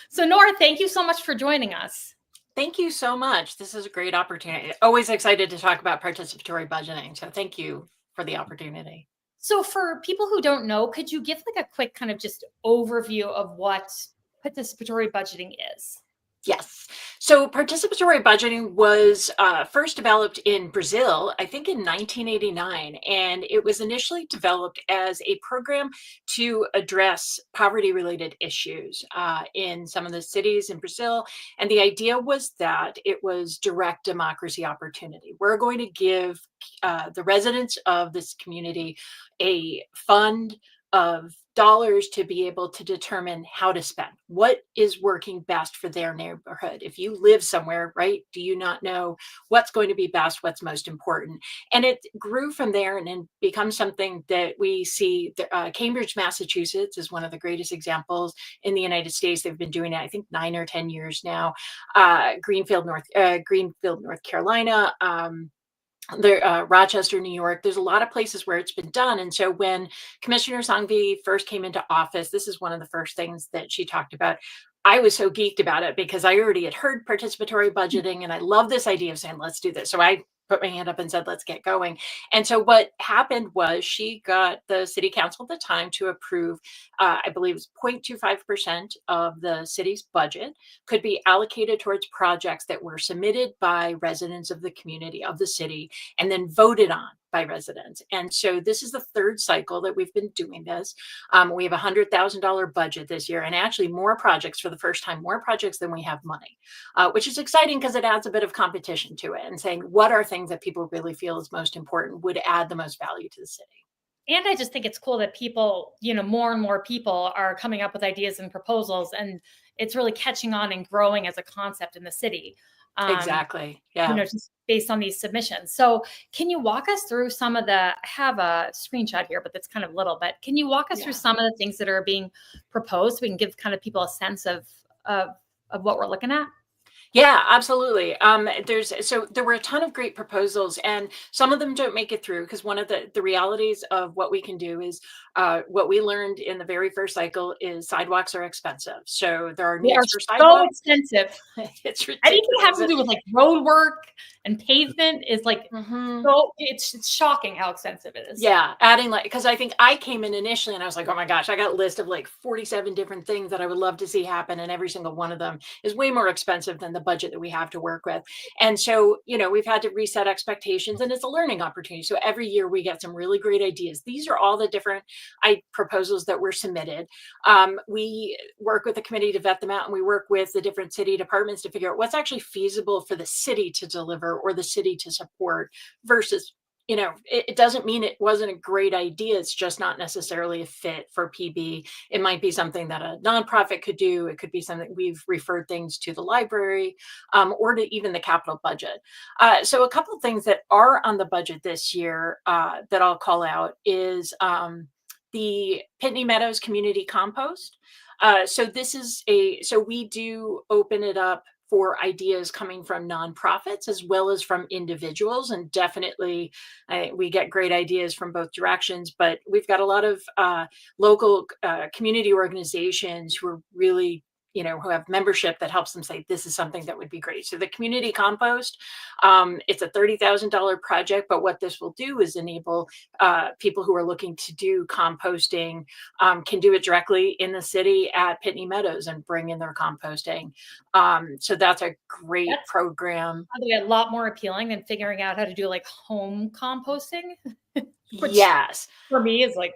Speaker 2: So Norah, thank you so much for joining us.
Speaker 4: Thank you so much. This is a great opportunity. Always excited to talk about participatory budgeting. So thank you for the opportunity.
Speaker 2: So for people who don't know, could you give like a quick kind of just overview of what participatory budgeting is?
Speaker 4: Yes. So participatory budgeting was first developed in Brazil, I think in 1989, and it was initially developed as a program to address poverty-related issues in some of the cities in Brazil. And the idea was that it was direct democracy opportunity. We're going to give the residents of this community a fund of dollars to be able to determine how to spend, what is working best for their neighborhood. If you live somewhere, right, do you not know what's going to be best, what's most important? And it grew from there and then becomes something that we see. Cambridge, Massachusetts is one of the greatest examples in the United States. They've been doing it, I think, 9 or 10 years now. Greenfield, North Carolina, Rochester, New York. There's a lot of places where it's been done. And so when Commissioner Sangvi first came into office, this is one of the first things that she talked about. I was so geeked about it because I already had heard participatory budgeting and I love this idea of saying, let's do this. So I put my hand up and said, let's get going. And so what happened was she got the city council at the time to approve, I believe it was 0.25% of the city's budget could be allocated towards projects that were submitted by residents of the community, of the city, and then voted on by residents. And so this is the third cycle that we've been doing this. We have a $100,000 budget this year, and actually more projects for the first time, more projects than we have money, which is exciting because it adds a bit of competition to it and saying what are things that people really feel is most important, would add the most value to the city.
Speaker 2: And I just think it's cool that people, more and more people are coming up with ideas and proposals, and it's really catching on and growing as a concept in the city.
Speaker 4: Exactly. Yeah.
Speaker 2: Just based on these submissions. So can you walk us through some of I have a screenshot here, but that's kind of little, but can you walk us through some of the things that are being proposed so we can give kind of people a sense of what we're looking at?
Speaker 4: Yeah, absolutely. There were a ton of great proposals, and some of them don't make it through because one of the realities of what we can do is what we learned in the very first cycle is sidewalks are expensive. So there are needs for sidewalks.
Speaker 2: So expensive.
Speaker 4: It's ridiculous.
Speaker 2: Anything having to do with like road work and pavement is like so it's shocking how expensive it is.
Speaker 4: Yeah, adding because I think I came in initially and I was like, oh my gosh, I got a list of like 47 different things that I would love to see happen, and every single one of them is way more expensive than the budget that we have to work with. And so, we've had to reset expectations, and it's a learning opportunity. So every year we get some really great ideas. These are all the different proposals that were submitted. We work with the committee to vet them out, and we work with the different city departments to figure out what's actually feasible for the city to deliver or the city to support versus it doesn't mean it wasn't a great idea. It's just not necessarily a fit for PB. It might be something that a nonprofit could do. It could be something we've referred things to the library or to even the capital budget. So a couple of things that are on the budget this year that I'll call out is the Pitney Meadows Community Compost. So we do open it up for ideas coming from nonprofits as well as from individuals. And definitely we get great ideas from both directions, but we've got a lot of local community organizations who are really who have membership that helps them say, this is something that would be great. So the community compost, it's a $30,000 project, but what this will do is enable people who are looking to do composting can do it directly in the city at Pitney Meadows and bring in their composting. So that's a great program.
Speaker 2: A lot more appealing than figuring out how to do like home composting.
Speaker 4: Yes.
Speaker 2: For me is like,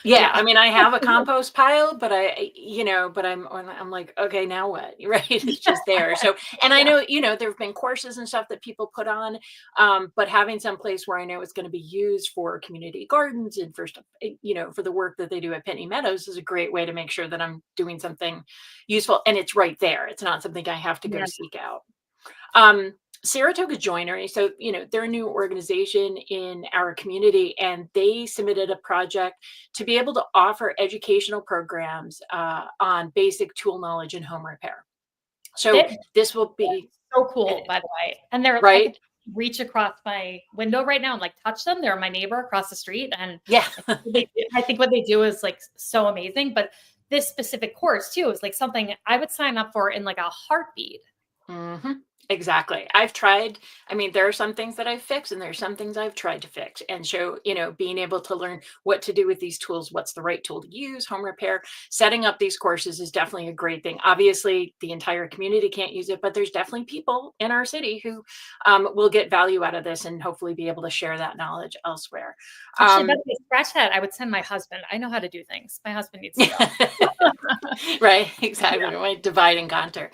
Speaker 4: Yeah, I mean, I have a compost pile, but I'm like, okay, now what? Right? It's just there. So, and I know, there have been courses and stuff that people put on, but having some place where I know it's going to be used for community gardens and for stuff, for the work that they do at Pitney Meadows is a great way to make sure that I'm doing something useful, and it's right there. It's not something I have to go seek out. Saratoga Joinery, so they're a new organization in our community, and they submitted a project to be able to offer educational programs on basic tool knowledge and home repair. So this will be
Speaker 2: so cool, by the way. And they're
Speaker 4: right.
Speaker 2: I can reach across my window right now and like touch them. They're my neighbor across the street, and I think what they do is like so amazing. But this specific course too is like something I would sign up for in like a heartbeat.
Speaker 4: Mm-hmm. Exactly. I've tried. I mean, there are some things that I've fixed and there's some things I've tried to fix, and show, being able to learn what to do with these tools, what's the right tool to use, home repair, setting up these courses is definitely a great thing. Obviously, the entire community can't use it, but there's definitely people in our city who will get value out of this and hopefully be able to share that knowledge elsewhere.
Speaker 2: Actually, scratch that. I would send my husband. I know how to do things. My husband needs to go.
Speaker 4: Right. Exactly. Right. Divide and conquer.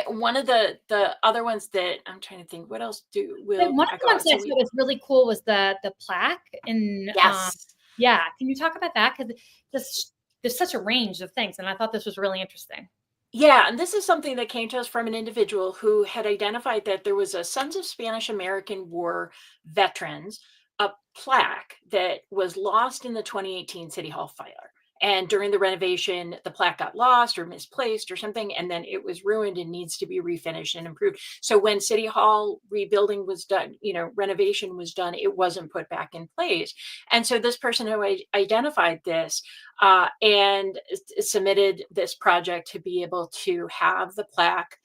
Speaker 4: One of the other ones that I'm trying to think, what else
Speaker 2: one of the ones that was really cool was the plaque in
Speaker 4: yes.
Speaker 2: Can you talk about that? Because there's such a range of things, and I thought this was really interesting.
Speaker 4: Yeah, and this is something that came to us from an individual who had identified that there was a Sons of Spanish American War Veterans, a plaque that was lost in the 2018 City Hall fire. And during the renovation, the plaque got lost or misplaced or something, and then it was ruined and needs to be refinished and improved. So when City Hall rebuilding was done, renovation was done, it wasn't put back in place. And so this person who identified this and submitted this project to be able to have the plaque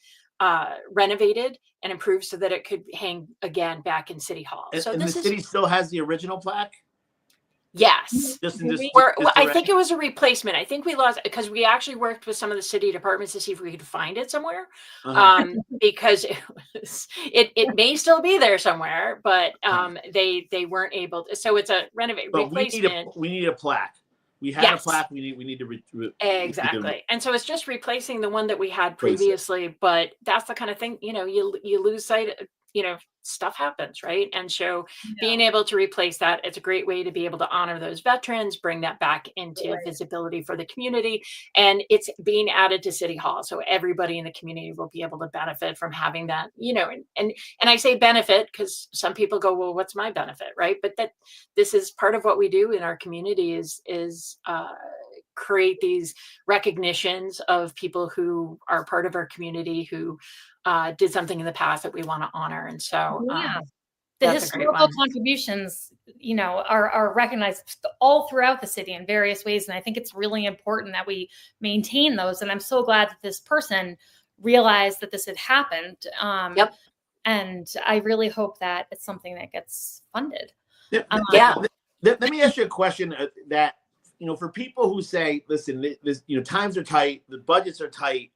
Speaker 4: renovated and improved so that it could hang again back in City Hall.
Speaker 1: And the city still has the original plaque?
Speaker 4: Yes. I think it was a replacement. I think we lost because we actually worked with some of the city departments to see if we could find it somewhere. Because it may still be there somewhere, but they weren't able to. So it's a replacement.
Speaker 1: We need a plaque. We had a plaque. We need to
Speaker 4: exactly. And so it's just replacing the one that we had previously. But that's the kind of thing, you lose sight. Stuff happens, right? And so being able to replace that, it's a great way to be able to honor those veterans, bring that back into visibility for the community. And it's being added to City Hall. So everybody in the community will be able to benefit from having that, and I say benefit because some people go, well, what's my benefit? Right. But that this is part of what we do in our community is create these recognitions of people who are part of our community who did something in the past that we want to honor. And so
Speaker 2: the historical contributions, are recognized all throughout the city in various ways. And I think it's really important that we maintain those. And I'm so glad that this person realized that this had happened. And I really hope that it's something that gets funded.
Speaker 1: Let me ask you a question that, for people who say, listen, this, times are tight, the budgets are tight.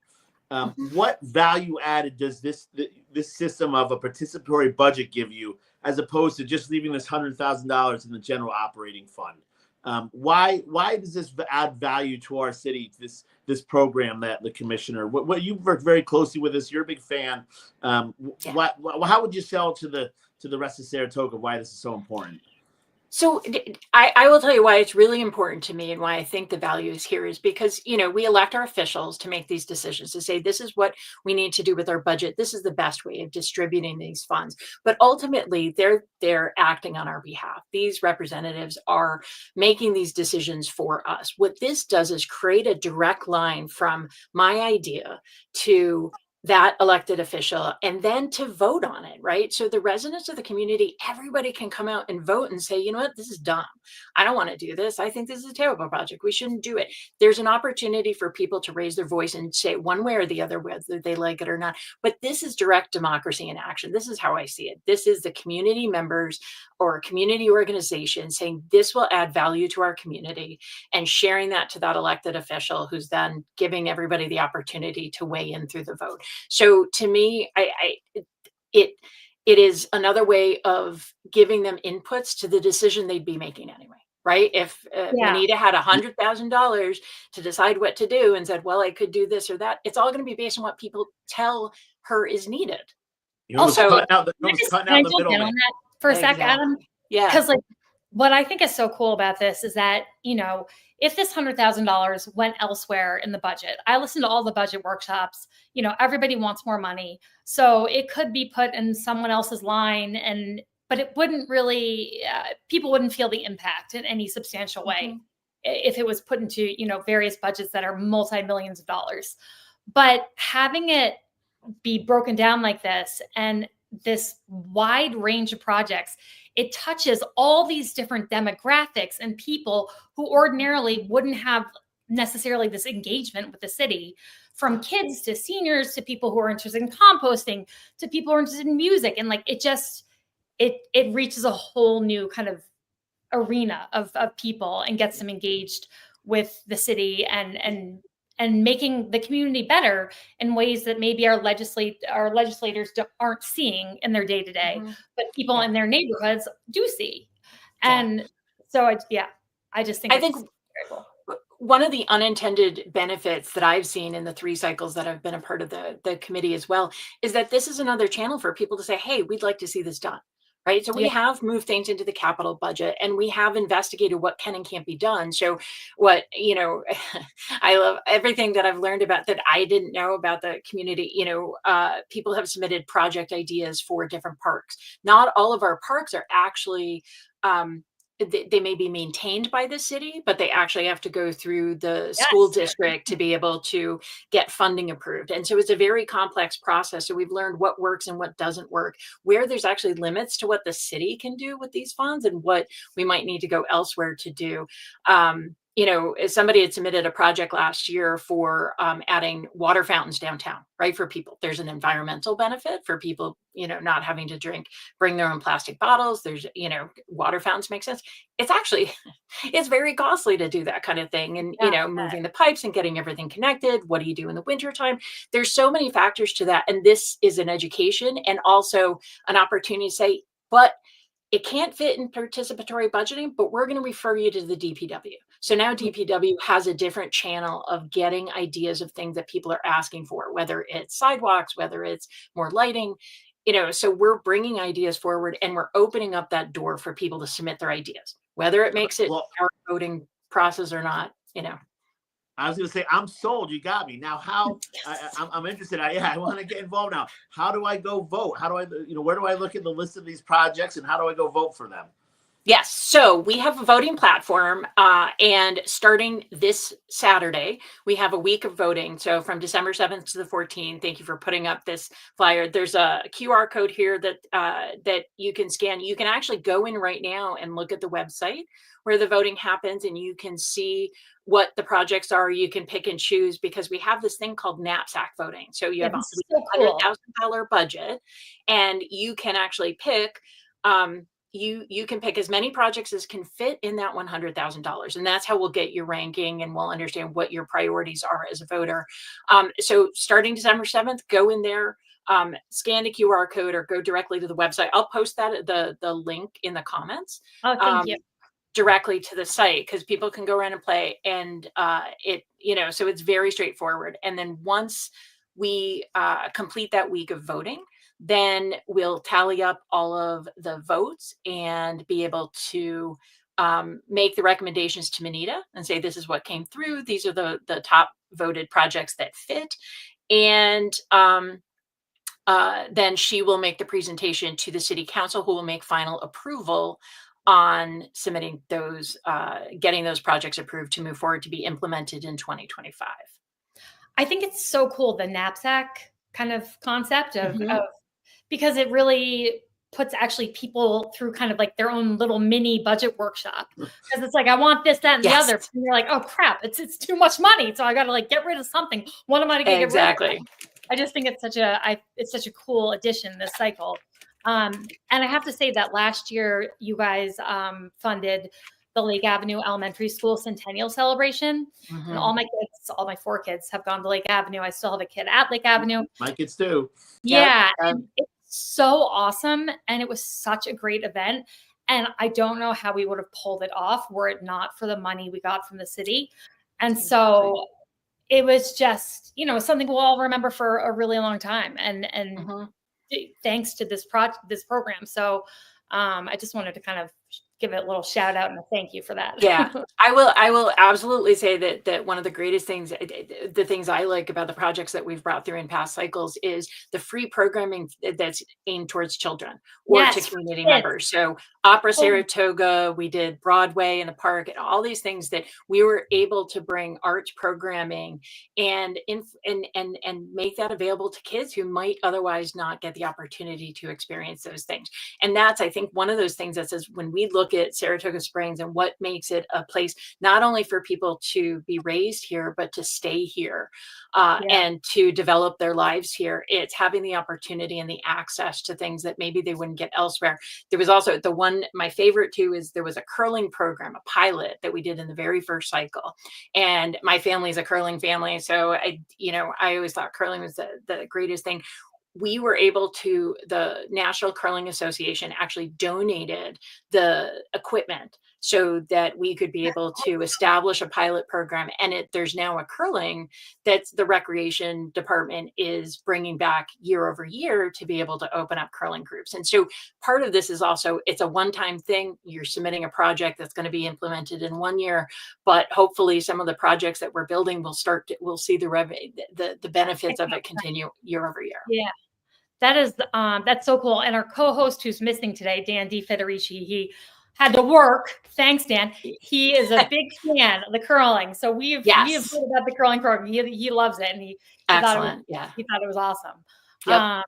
Speaker 1: What value added does this system of a participatory budget give you, as opposed to just leaving this $100,000 in the general operating fund? Why does this add value to our city? This program that the commissioner, what you've worked very closely with us, you're a big fan. How would you sell to the rest of Saratoga why this is so important?
Speaker 4: So I will tell you why it's really important to me and why I think the value is here is because, we elect our officials to make these decisions, to say, this is what we need to do with our budget. This is the best way of distributing these funds. But ultimately, they're acting on our behalf. These representatives are making these decisions for us. What this does is create a direct line from my idea to that elected official and then to vote on it, right? So the residents of the community, everybody can come out and vote and say, you know what, this is dumb. I don't want to do this. I think this is a terrible project. We shouldn't do it. There's an opportunity for people to raise their voice and say one way or the other, whether they like it or not. But this is direct democracy in action. This is how I see it. This is the community members or community organization saying this will add value to our community and sharing that to that elected official who's then giving everybody the opportunity to weigh in through the vote. So to me, it is another way of giving them inputs to the decision they'd be making anyway. right? If
Speaker 2: Yeah.
Speaker 4: Anita had $100,000 to decide what to do and said, well, I could do this or that, it's all going to be based on what people tell her is needed.
Speaker 1: Also, cutting out the
Speaker 2: can I jump in on that for a sec, Adam?
Speaker 4: Yeah.
Speaker 2: Because like what I think is so cool about this is that, you know, if this $100,000 went elsewhere in the budget, I listened to all the budget workshops, you know, everybody wants more money. So it could be put in someone else's line, but it wouldn't really, people wouldn't feel the impact in any substantial way if it was put into, you know, various budgets that are multi-millions of dollars. But having it be broken down like this and this wide range of projects, it touches all these different demographics and people who ordinarily wouldn't have necessarily this engagement with the city, from kids to seniors to people who are interested in composting to people who are interested in music. And like, it reaches a whole new kind of arena of people and gets them engaged with the city and making the community better in ways that maybe our legislators aren't seeing in their day-to-day, but people in their neighborhoods do see. And so I just think it's very cool.
Speaker 4: One of the unintended benefits that I've seen in the 3 cycles that I've been a part of the committee as well is that this is another channel for people to say, hey, we'd like to see this done. Right. So we have moved things into the capital budget, and we have investigated what can and can't be done. So what, you know, I love everything that I've learned about that I didn't know about the community. You know, people have submitted project ideas for different parks. Not all of our parks are actually they may be maintained by the city, but they actually have to go through the school district to be able to get funding approved. And so it's a very complex process. So we've learned what works and what doesn't work, where there's actually limits to what the city can do with these funds and what we might need to go elsewhere to do. You know, somebody had submitted a project last year for adding water fountains downtown, right? For people, there's an environmental benefit for people, you know, not having to bring their own plastic bottles. There's, you know, water fountains make sense. It's actually, it's very costly to do that kind of thing. And, you know, moving the pipes and getting everything connected. What do you do in the wintertime? There's so many factors to that. And this is an education and also an opportunity to say, but it can't fit in participatory budgeting, but we're going to refer you to the DPW. So now DPW has a different channel of getting ideas of things that people are asking for, whether it's sidewalks, whether it's more lighting, you know, so we're bringing ideas forward and we're opening up that door for people to submit their ideas, whether it makes it our voting process or not, you know.
Speaker 1: I was going to say, I'm sold. You got me. Now, how I'm interested. I want to get involved now. How do I go vote? How do I, you know, where do I look at the list of these projects and how do I go vote for them?
Speaker 4: Yes. So we have a voting platform and starting this Saturday, we have a week of voting. So from December 7th to the 14th, thank you for putting up this flyer. There's a QR code here that you can scan. You can actually go in right now and look at the website where the voting happens and you can see what the projects are. You can pick and choose because we have this thing called knapsack voting. So you have a $100,000 budget and you can actually pick you can pick as many projects as can fit in that $100,000. And that's how we'll get your ranking and we'll understand what your priorities are as a voter. So starting December 7th, go in there, scan the QR code or go directly to the website. I'll post that the link in the comments.
Speaker 2: Oh, thank you.
Speaker 4: Directly to the site because people can go around and play and so it's very straightforward. And then once we complete that week of voting, then we'll tally up all of the votes and be able to make the recommendations to Manita and say, this is what came through. These are the top voted projects that fit. And then she will make the presentation to the city council who will make final approval on submitting those, getting those projects approved to move forward to be implemented in 2025.
Speaker 2: I think it's so cool, the knapsack kind of concept of because it really puts actually people through kind of like their own little mini budget workshop. Because it's like, I want this, that, and the other. And you're like, oh crap, it's too much money. So I got to like get rid of something. What am I going to get rid of? I just think it's such a cool addition this cycle. And I have to say that last year you guys funded the Lake Avenue Elementary School Centennial Celebration. And all my 4 kids have gone to Lake Avenue. I still have a kid at Lake Avenue.
Speaker 1: My kids too.
Speaker 2: Yeah. And it's so awesome. And it was such a great event. And I don't know how we would have pulled it off were it not for the money we got from the city. And so it was just, you know, something we'll all remember for a really long time. And thanks to this program. So I just wanted to kind of give it a little shout out and a thank you for that.
Speaker 4: Yeah, I will absolutely say that one of the greatest things, the things I like about the projects that we've brought through in past cycles is the free programming that's aimed towards children or to community members. So Opera Saratoga, we did Broadway in the park, and all these things that we were able to bring arts programming and make that available to kids who might otherwise not get the opportunity to experience those things. And that's, I think, one of those things that says when we look at Saratoga Springs and what makes it a place not only for people to be raised here, but to stay here and to develop their lives here, it's having the opportunity and the access to things that maybe they wouldn't get elsewhere. There was also the one, my favorite too, is there was a curling program, a pilot that we did in the very first cycle. And my family's a curling family. So I always thought curling was the greatest thing. We were able to, the National Curling Association actually donated the equipment so that we could be able to establish a pilot program. And there's now a curling that the recreation department is bringing back year over year to be able to open up curling groups. And so part of this is also, it's a one-time thing. You're submitting a project that's going to be implemented in 1 year, but hopefully some of the projects that we're building we'll see the benefits of it continue year over year.
Speaker 2: Yeah. That is, that's so cool. And our co-host who's missing today, Dan DeFederici, he had to work. Thanks, Dan. He is a big fan of the curling. So we have heard about the curling program. He loves it. And he thought it was awesome.
Speaker 4: Yep.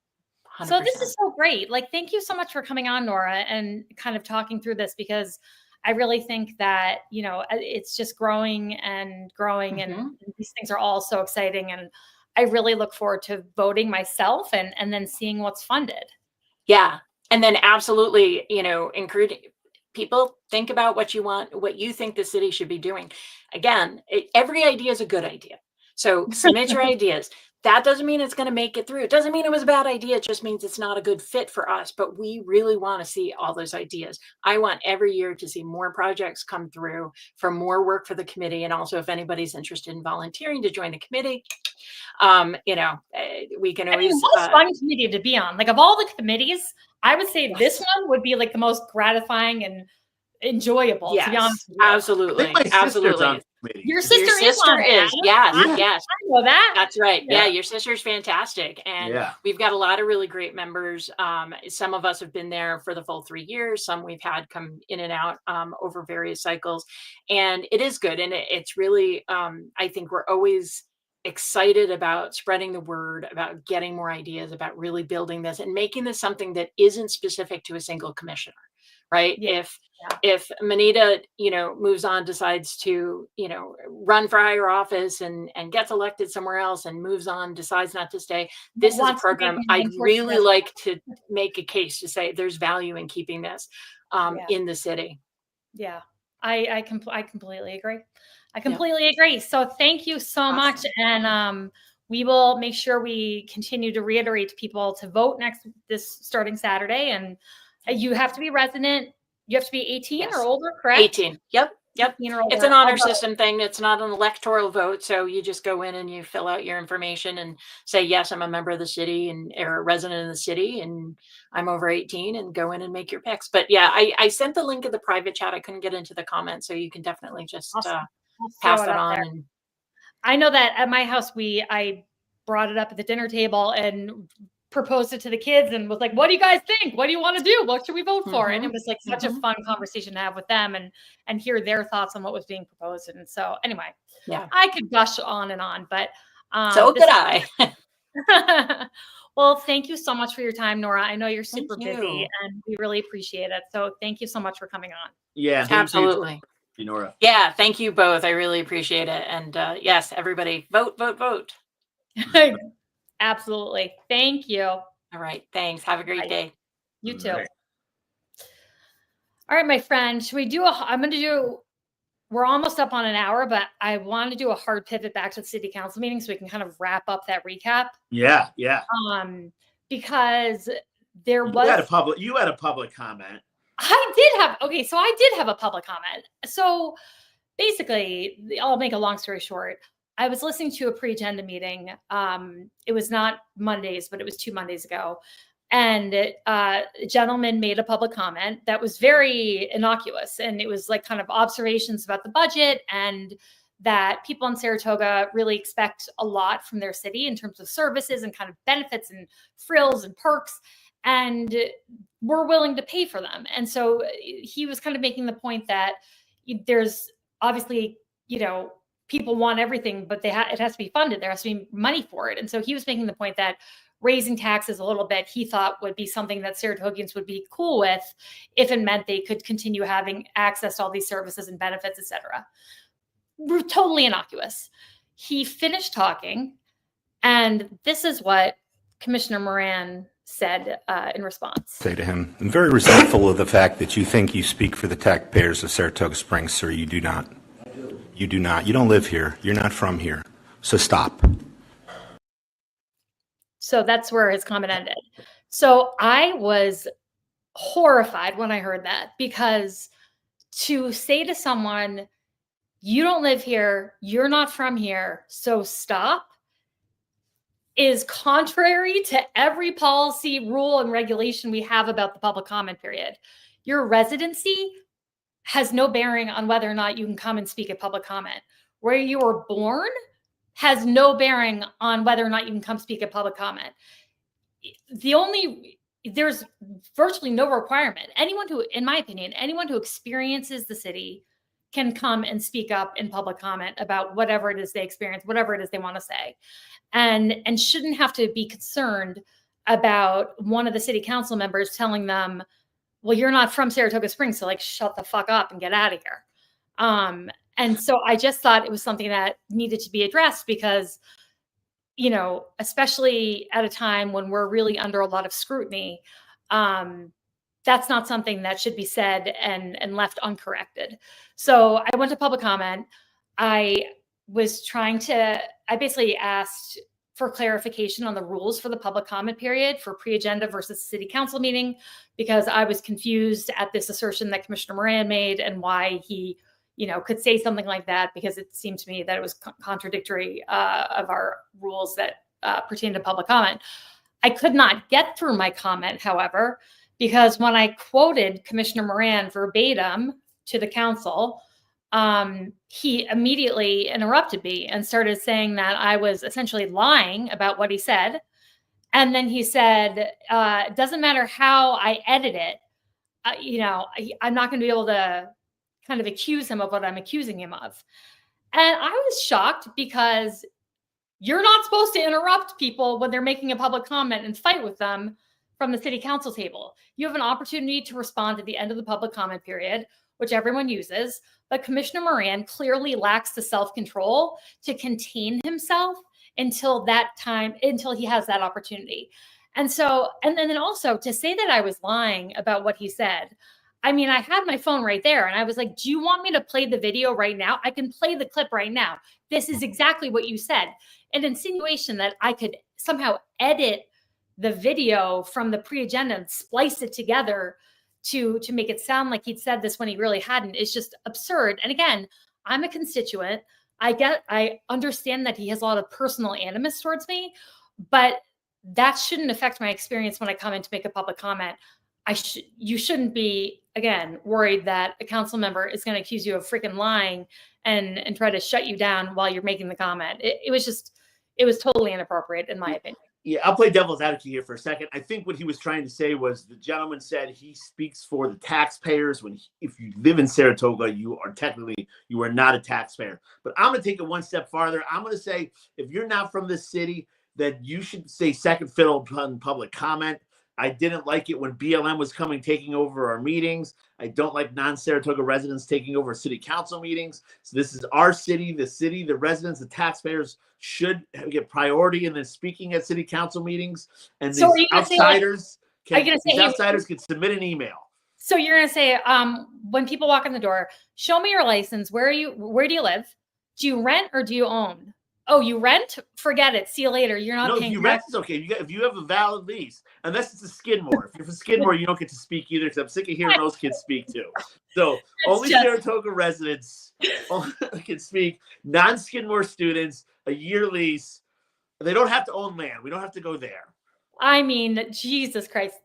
Speaker 2: So this is so great. Like, thank you so much for coming on, Norah, and kind of talking through this, because I really think that, you know, it's just growing and growing, and these things are all so exciting. And I really look forward to voting myself and then seeing what's funded.
Speaker 4: Yeah. And then absolutely, you know, encouraging people, think about what you want, what you think the city should be doing. Again, every idea is a good idea. So submit your ideas. That doesn't mean it's going to make it through. It doesn't mean it was a bad idea. It just means it's not a good fit for us. But we really want to see all those ideas. I want every year to see more projects come through for more work for the committee. And also, if anybody's interested in volunteering to join the committee, you know, we can always.
Speaker 2: Most fun committee to be on. Like, of all the committees, I would say this one would be like the most gratifying and enjoyable. To be honest with you.
Speaker 4: Absolutely, absolutely.
Speaker 2: Your sister
Speaker 4: is
Speaker 2: yes.
Speaker 4: I
Speaker 2: know that.
Speaker 4: That's right. Yeah, your sister's fantastic, and we've got a lot of really great members. Some of us have been there for the full 3 years. Some we've had come in and out over various cycles, and it is good. And it's really, I think we're always excited about spreading the word, about getting more ideas, about really building this and making this something that isn't specific to a single commissioner. Right. Yeah. If Manita, you know, moves on, decides to, you know, run for higher office and gets elected somewhere else and moves on, decides not to stay. This is a program I'd really like to make a case to say there's value in keeping this in the city.
Speaker 2: Yeah, I completely agree. I completely agree. So thank you so much. And we will make sure we continue to reiterate to people to vote this starting Saturday. And you have to be resident. You have to be 18 or older, correct? 18.
Speaker 4: Yep. It's an honor system thing. It's not an electoral vote. So you just go in and you fill out your information and say, yes, I'm a member of the city or a resident of the city, and I'm over 18, and go in and make your picks. But yeah, I sent the link in the private chat. I couldn't get into the comments. So you can definitely just pass that on. And
Speaker 2: I know that at my house, I brought it up at the dinner table and proposed it to the kids and was like, what do you guys think? What do you want to do? What should we vote for? And it was like such a fun conversation to have with them and hear their thoughts on what was being proposed. And so anyway, I could gush on and on, but
Speaker 4: so could I.
Speaker 2: Well, thank you so much for your time, Norah. I know you're super busy and we really appreciate it. So thank you so much for coming on.
Speaker 1: Yeah,
Speaker 4: absolutely.
Speaker 1: Norah.
Speaker 4: Yeah, thank you both. I really appreciate it. And yes, everybody vote.
Speaker 2: Absolutely. Thank you.
Speaker 4: All right. Thanks. Have a great day.
Speaker 2: You too. All right, my friend. Should we do we're almost up on an hour, but I want to do a hard pivot back to the city council meeting so we can kind of wrap up that recap.
Speaker 1: Yeah.
Speaker 2: Because there was
Speaker 1: you had a public comment.
Speaker 2: So I did have a public comment. So basically, I'll make a long story short. I was listening to a pre-agenda meeting. It was not Mondays, but it was 2 Mondays ago. And a gentleman made a public comment that was very innocuous. And it was like kind of observations about the budget and that people in Saratoga really expect a lot from their city in terms of services and kind of benefits and frills and perks. And we're willing to pay for them. And so he was kind of making the point that there's obviously, people want everything, but it has to be funded. There has to be money for it. And so he was making the point that raising taxes a little bit, he thought would be something that Saratogians would be cool with if it meant they could continue having access to all these services and benefits, et cetera. We're totally innocuous. He finished talking, and this is what Commissioner Moran said in response.
Speaker 5: Say to him, I'm very resentful of the fact that you think you speak for the taxpayers of Saratoga Springs, sir. You do not. You do not. You don't live here. You're not from here. So stop.
Speaker 2: So that's where his comment ended. So I was horrified when I heard that, because to say to someone, you don't live here, you're not from here, so stop, is contrary to every policy, rule, and regulation we have about the public comment period. Your residency has no bearing on whether or not you can come and speak at public comment. Where you were born has no bearing on whether or not you can come speak at public comment. There's virtually no requirement. Anyone who, in my opinion, anyone who experiences the city can come and speak up in public comment about whatever it is they experience, whatever it is they want to say, and shouldn't have to be concerned about one of the city council members telling them, well, you're not from Saratoga Springs, so like shut the fuck up and get out of here. And so I just thought it was something that needed to be addressed because, especially at a time when we're really under a lot of scrutiny, that's not something that should be said and left uncorrected. So I went to public comment. I basically asked for clarification on the rules for the public comment period for pre-agenda versus city council meeting, because I was confused at this assertion that Commissioner Moran made and why he, could say something like that, because it seemed to me that it was contradictory of our rules that pertain to public comment. I could not get through my comment, however, because when I quoted Commissioner Moran verbatim to the council, he immediately interrupted me and started saying that I was essentially lying about what he said. And then he said, it doesn't matter how I edit it, I'm not going to be able to kind of accuse him of what I'm accusing him of. And I was shocked, because you're not supposed to interrupt people when they're making a public comment and fight with them from the city council table. You have an opportunity to respond at the end of the public comment period, which everyone uses, but Commissioner Moran clearly lacks the self-control to contain himself until he has that opportunity. And so, and then also to say that I was lying about what he said, I mean, I had my phone right there and I was like, do you want me to play the video right now? I can play the clip right now. This is exactly what you said. An insinuation that I could somehow edit the video from the pre-agenda and splice it together to make it sound like he'd said this when he really hadn't is just absurd. And again, I'm a constituent. I understand that he has a lot of personal animus towards me, but that shouldn't affect my experience when I come in to make a public comment. You shouldn't be, again, worried that a council member is going to accuse you of freaking lying and try to shut you down while you're making the comment. It was totally inappropriate in my opinion.
Speaker 1: Yeah, I'll play devil's advocate here for a second. I think what he was trying to say was the gentleman said he speaks for the taxpayers. If you live in Saratoga, you are not a taxpayer. But I'm going to take it one step farther. I'm going to say if you're not from this city, that you should say second fiddle on public comment. I didn't like it when BLM was taking over our meetings. I don't like non-Saratoga residents taking over city council meetings. So this is our city, the residents, the taxpayers should get priority in the speaking at city council meetings. And
Speaker 2: so
Speaker 1: these outsiders can submit an email.
Speaker 2: So you're going to say, when people walk in the door, show me your license. Where do you live? Do you rent or do you own? Oh, you rent? Forget it. See you later. You're not
Speaker 1: No, if
Speaker 2: paying
Speaker 1: you rent,
Speaker 2: tax.
Speaker 1: it's okay. If you have a valid lease, unless it's a Skidmore. If you're from Skidmore, you don't get to speak either, because I'm sick of hearing those kids speak too. So only Saratoga residents can speak. Non-Skidmore students, a year lease. They don't have to own land. We don't have to go there.
Speaker 2: I mean, Jesus Christ,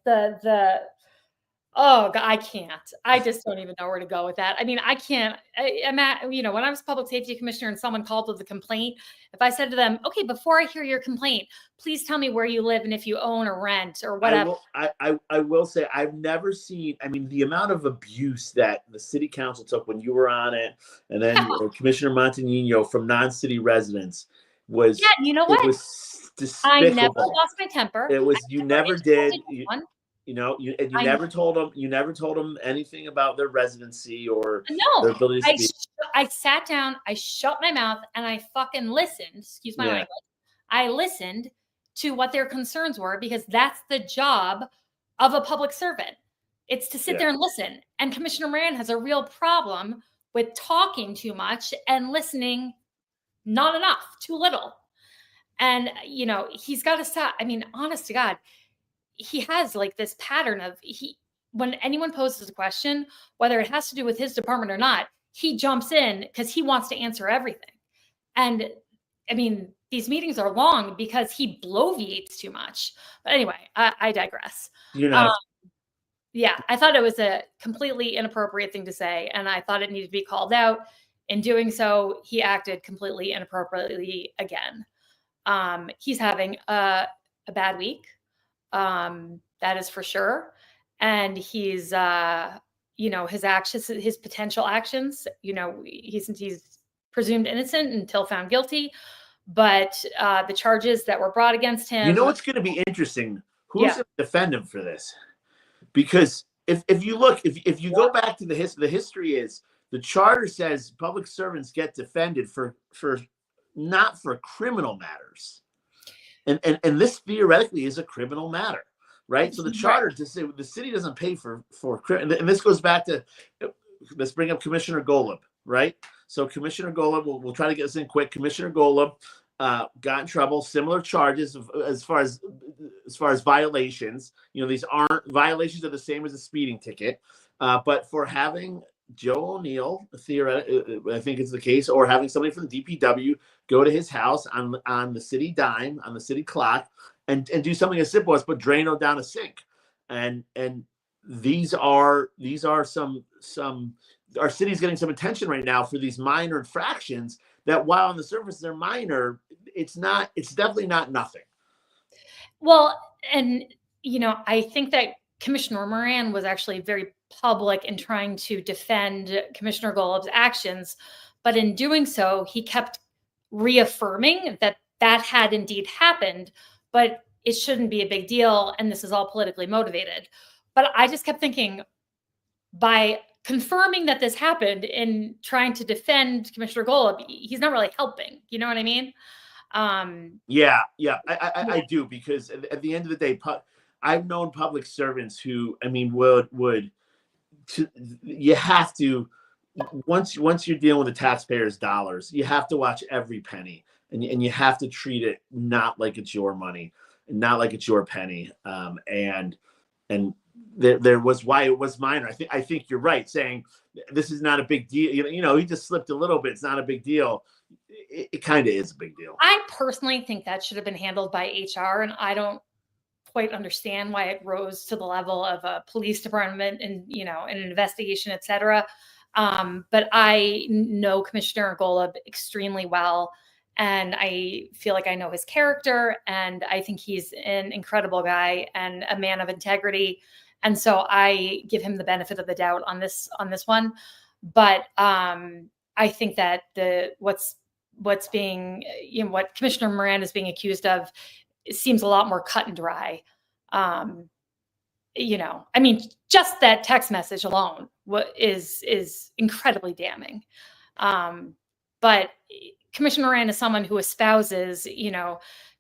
Speaker 2: oh God, I can't. I just don't even know where to go with that. I mean, I can't. I'm at, when I was public safety commissioner and someone called with a complaint, if I said to them, okay, before I hear your complaint, please tell me where you live and if you own or rent or whatever.
Speaker 1: I will say I've never seen, I mean, the amount of abuse that the city council took when you were on it, and then Commissioner Montagnino from non-city residents was,
Speaker 2: you know what?
Speaker 1: It was despicable.
Speaker 2: I never lost my temper.
Speaker 1: It was, you never did. You never told them. You never told them anything about their residency or their ability to speak.
Speaker 2: I sat down, I shut my mouth, and I fucking listened. Excuse my language. I listened to what their concerns were, because that's the job of a public servant. It's to sit there and listen. And Commissioner Moran has a real problem with talking too much and listening not enough, too little. And he's got to stop. I mean, honest to God, he has like this pattern of when anyone poses a question, whether it has to do with his department or not, he jumps in because he wants to answer everything. And I mean, these meetings are long because he bloviates too much. But anyway, I digress. I thought it was a completely inappropriate thing to say, and I thought it needed to be called out. In doing so, he acted completely inappropriately again. He's having a bad week. That is for sure. And he's, his actions, his potential actions, he's presumed innocent until found guilty. But the charges that were brought against him.
Speaker 1: What's going to be interesting? Who's going to defend him for this? Because if you look, if you go back to the history is the charter says public servants get defended for not for criminal matters. And this theoretically is a criminal matter, right? So the charter to say the city doesn't pay for and this goes back to, let's bring up Commissioner Golub, right? So Commissioner Golub, we'll try to get this in quick. Commissioner Golub got in trouble, similar charges as far as violations. These aren't violations are the same as a speeding ticket, but for having Joe O'Neill, theoretically, I think it's the case, or having somebody from the DPW go to his house on the city dime, on the city clock, and do something as simple as put Drano down a sink. And these are some our city's getting some attention right now for these minor infractions that, while on the surface they're minor, it's definitely not nothing.
Speaker 2: Well, and I think that Commissioner Moran was actually very public in trying to defend Commissioner Golub's actions, but in doing so, he kept reaffirming that had indeed happened, but it shouldn't be a big deal, and this is all politically motivated. But I just kept thinking, by confirming that this happened and trying to defend Commissioner Golub, he's not really helping. You know what I mean?
Speaker 1: I do, because at the end of the day, I've known public servants who, I mean, you have to, once you're dealing with the taxpayers' dollars, you have to watch every penny, and you have to treat it not like it's your money, not like it's your penny. And there was why it was minor. I think you're right, saying this is not a big deal. He just slipped a little bit. It's not a big deal. It kind of is a big deal.
Speaker 2: I personally think that should have been handled by HR, and I don't quite understand why it rose to the level of a police department and an investigation, etc. But I know Commissioner Golub extremely well, and I feel like I know his character, and I think he's an incredible guy and a man of integrity. And so I give him the benefit of the doubt on this one. But I think that what's being, what Commissioner Moran is being accused of, it seems a lot more cut and dry. I mean, just that text message alone is incredibly damning. But Commissioner Moran is someone who espouses,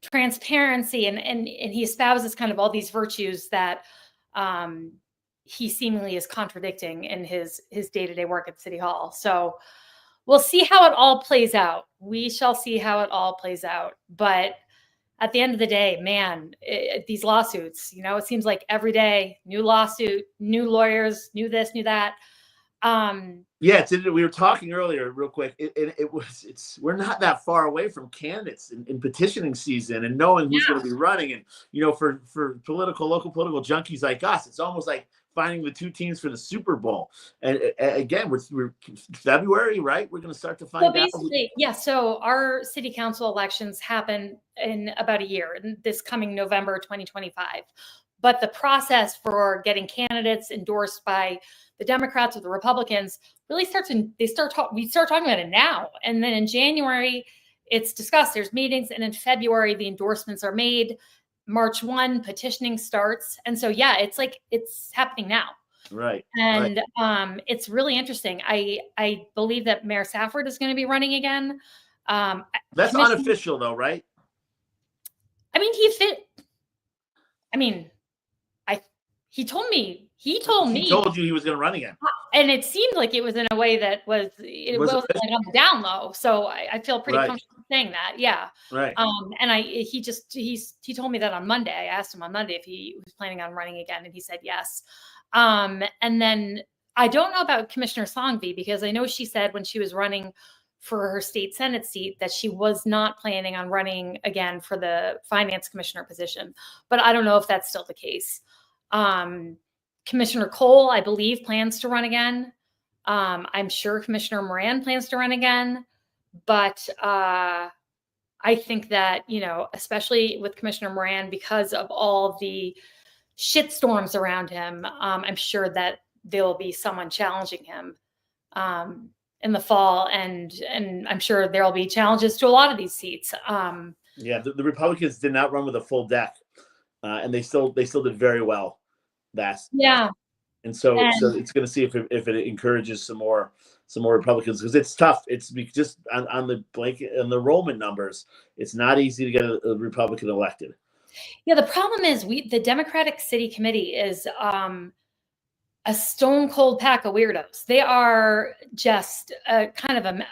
Speaker 2: transparency, and he espouses kind of all these virtues that he seemingly is contradicting in his day-to-day work at City Hall. So we'll see how it all plays out. We shall see how it all plays out. But at the end of the day, man, these lawsuits, it seems like every day, new lawsuit, new lawyers, new this, new that.
Speaker 1: Yeah, we were talking earlier real quick. We're not that far away from candidates in petitioning season and knowing who's going to be running. And, for local political junkies like us, it's almost like finding the two teams for the Super Bowl. And again, we're February, right? We're going to start to find out.
Speaker 2: Basically, yeah. So our city council elections happen in about a year, in this coming November 2025. But the process for getting candidates endorsed by the Democrats or the Republicans really we start talking about it now. And then in January, it's discussed, there's meetings. And in February, the endorsements are made. March 1, petitioning starts. And so, yeah, it's happening now.
Speaker 1: Right.
Speaker 2: And it's really interesting. I believe that Mayor Safford is going to be running again.
Speaker 1: That's unofficial though, right?
Speaker 2: He told me. He told you
Speaker 1: he was going to run again.
Speaker 2: And it seemed like it was in a way that wasn't like on the down low. So I feel pretty comfortable saying that. Yeah.
Speaker 1: Right.
Speaker 2: And he told me that on Monday. I asked him on Monday if he was planning on running again, and he said yes. And then I don't know about Commissioner Songby, because I know she said when she was running for her state Senate seat that she was not planning on running again for the finance commissioner position. But I don't know if that's still the case. Commissioner Cole, I believe, plans to run again. I'm sure Commissioner Moran plans to run again. But I think that, especially with Commissioner Moran, because of all the shitstorms around him, I'm sure that there will be someone challenging him in the fall. And I'm sure there will be challenges to a lot of these seats.
Speaker 1: Yeah, the Republicans did not run with a full deck. And they still did very well. And so it's going to see if it encourages some more Republicans, because it's tough. It's just on the blanket and the enrollment numbers. It's not easy to get a Republican elected.
Speaker 2: Yeah, the problem is the Democratic City Committee is a stone cold pack of weirdos. They are just kind of a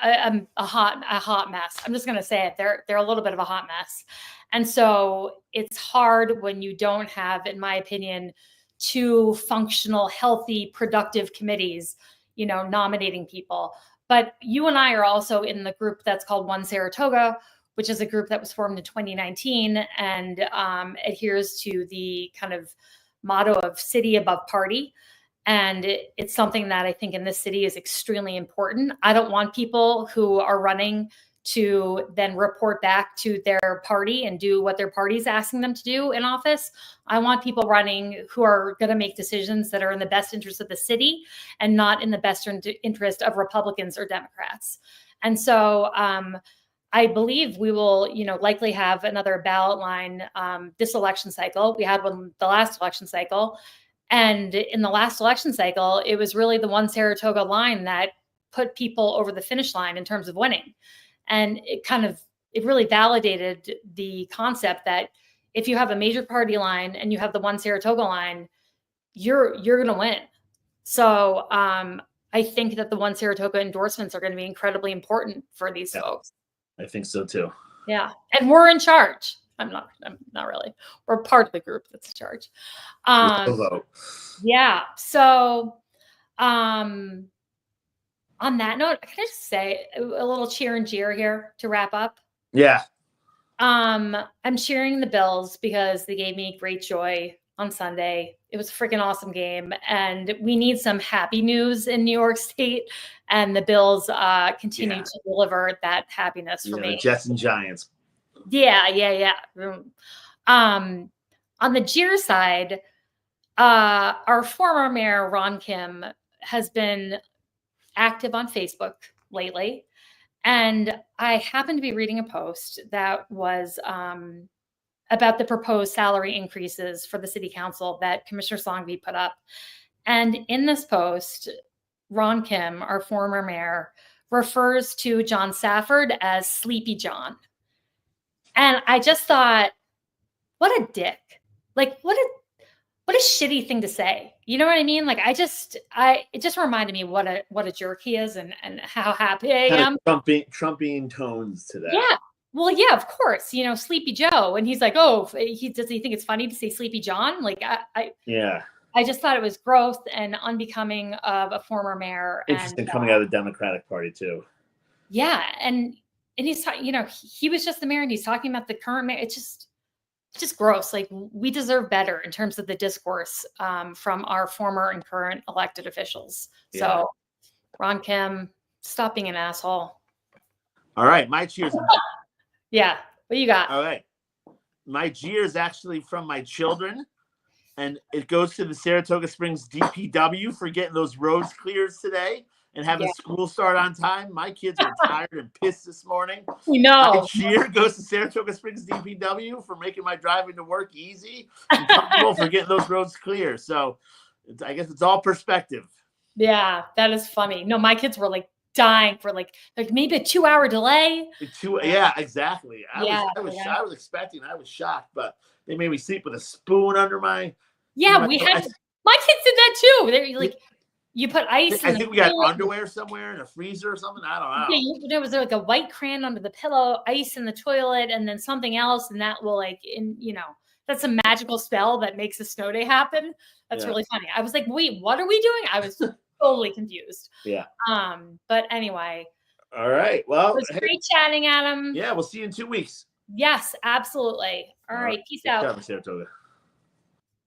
Speaker 2: hot mess. I'm just going to say it. They're a little bit of a hot mess. And so it's hard when you don't have, in my opinion, two functional, healthy, productive committees, nominating people. But you and I are also in the group that's called One Saratoga, which is a group that was formed in 2019 and adheres to the kind of motto of city above party. And it's something that I think in this city is extremely important. I don't want people who are running to then report back to their party and do what their party is asking them to do in office. I want people running who are going to make decisions that are in the best interest of the city and not in the best interest of Republicans or Democrats. And so I believe we will, likely have another ballot line this election cycle. We had one the last election cycle. And in the last election cycle, it was really the One Saratoga line that put people over the finish line in terms of winning. And it really validated the concept that if you have a major party line and you have the One Saratoga line, you're going to win. So I think that the One Saratoga endorsements are going to be incredibly important for these folks.
Speaker 1: I think so too.
Speaker 2: Yeah. And we're in charge. I'm not really. We're part of the group that's in charge. Yeah. So on that note, can I just say a little cheer and jeer here to wrap up?
Speaker 1: Yeah.
Speaker 2: I'm cheering the Bills because they gave me great joy on Sunday. It was a freaking awesome game. And we need some happy news in New York State. And the Bills continue to deliver that happiness for me.
Speaker 1: Jets and Giants.
Speaker 2: Yeah. On the jeer side, our former mayor, Ron Kim, has been active on Facebook lately. And I happened to be reading a post that was about the proposed salary increases for the city council that Commissioner Songby put up. And in this post, Ron Kim, our former mayor, refers to John Safford as Sleepy John. And I just thought, what a dick. Like, what a shitty thing to say. You know what I mean? Like it just reminded me what a jerk he is and how happy I am.
Speaker 1: Trumpian tones to that.
Speaker 2: Yeah. Well, yeah, of course. Sleepy Joe, and he's like, oh, does he think it's funny to say Sleepy John? Like I just thought it was gross and unbecoming of a former mayor.
Speaker 1: Interesting, coming out of the Democratic Party too.
Speaker 2: Yeah, and he's he was just the mayor, and he's talking about the current mayor. It's just gross. Like, we deserve better in terms of the discourse from our former and current elected officials. Yeah. So, Ron Kim, stop being an asshole.
Speaker 1: All right, my cheers.
Speaker 2: Yeah, what you got?
Speaker 1: All right, my jeer is actually from my children, and it goes to the Saratoga Springs DPW for getting those roads cleared today and having school start on time. My kids were tired and pissed this morning.
Speaker 2: We know.
Speaker 1: My cheer goes to Saratoga Springs DPW for making my driving to work easy and comfortable for getting those roads clear. So I guess it's all perspective.
Speaker 2: Yeah, that is funny. No, my kids were like dying for like maybe a 2-hour delay.
Speaker 1: Yeah, exactly. I was expecting. I was shocked, but they made me sleep with a spoon under my.
Speaker 2: Yeah, my kids did that too. They're like. You put ice.
Speaker 1: I think we got underwear somewhere in a freezer or something. I don't know.
Speaker 2: Yeah, was there like a white crayon under the pillow, ice in the toilet, and then something else, and that will that's a magical spell that makes a snow day happen. That's really funny. I was like, wait, what are we doing? I was totally confused.
Speaker 1: Yeah.
Speaker 2: But anyway.
Speaker 1: All right. Well,
Speaker 2: it was great chatting, Adam.
Speaker 1: Yeah, we'll see you in 2 weeks.
Speaker 2: Yes, absolutely. All right. Peace out.
Speaker 1: Saratoga.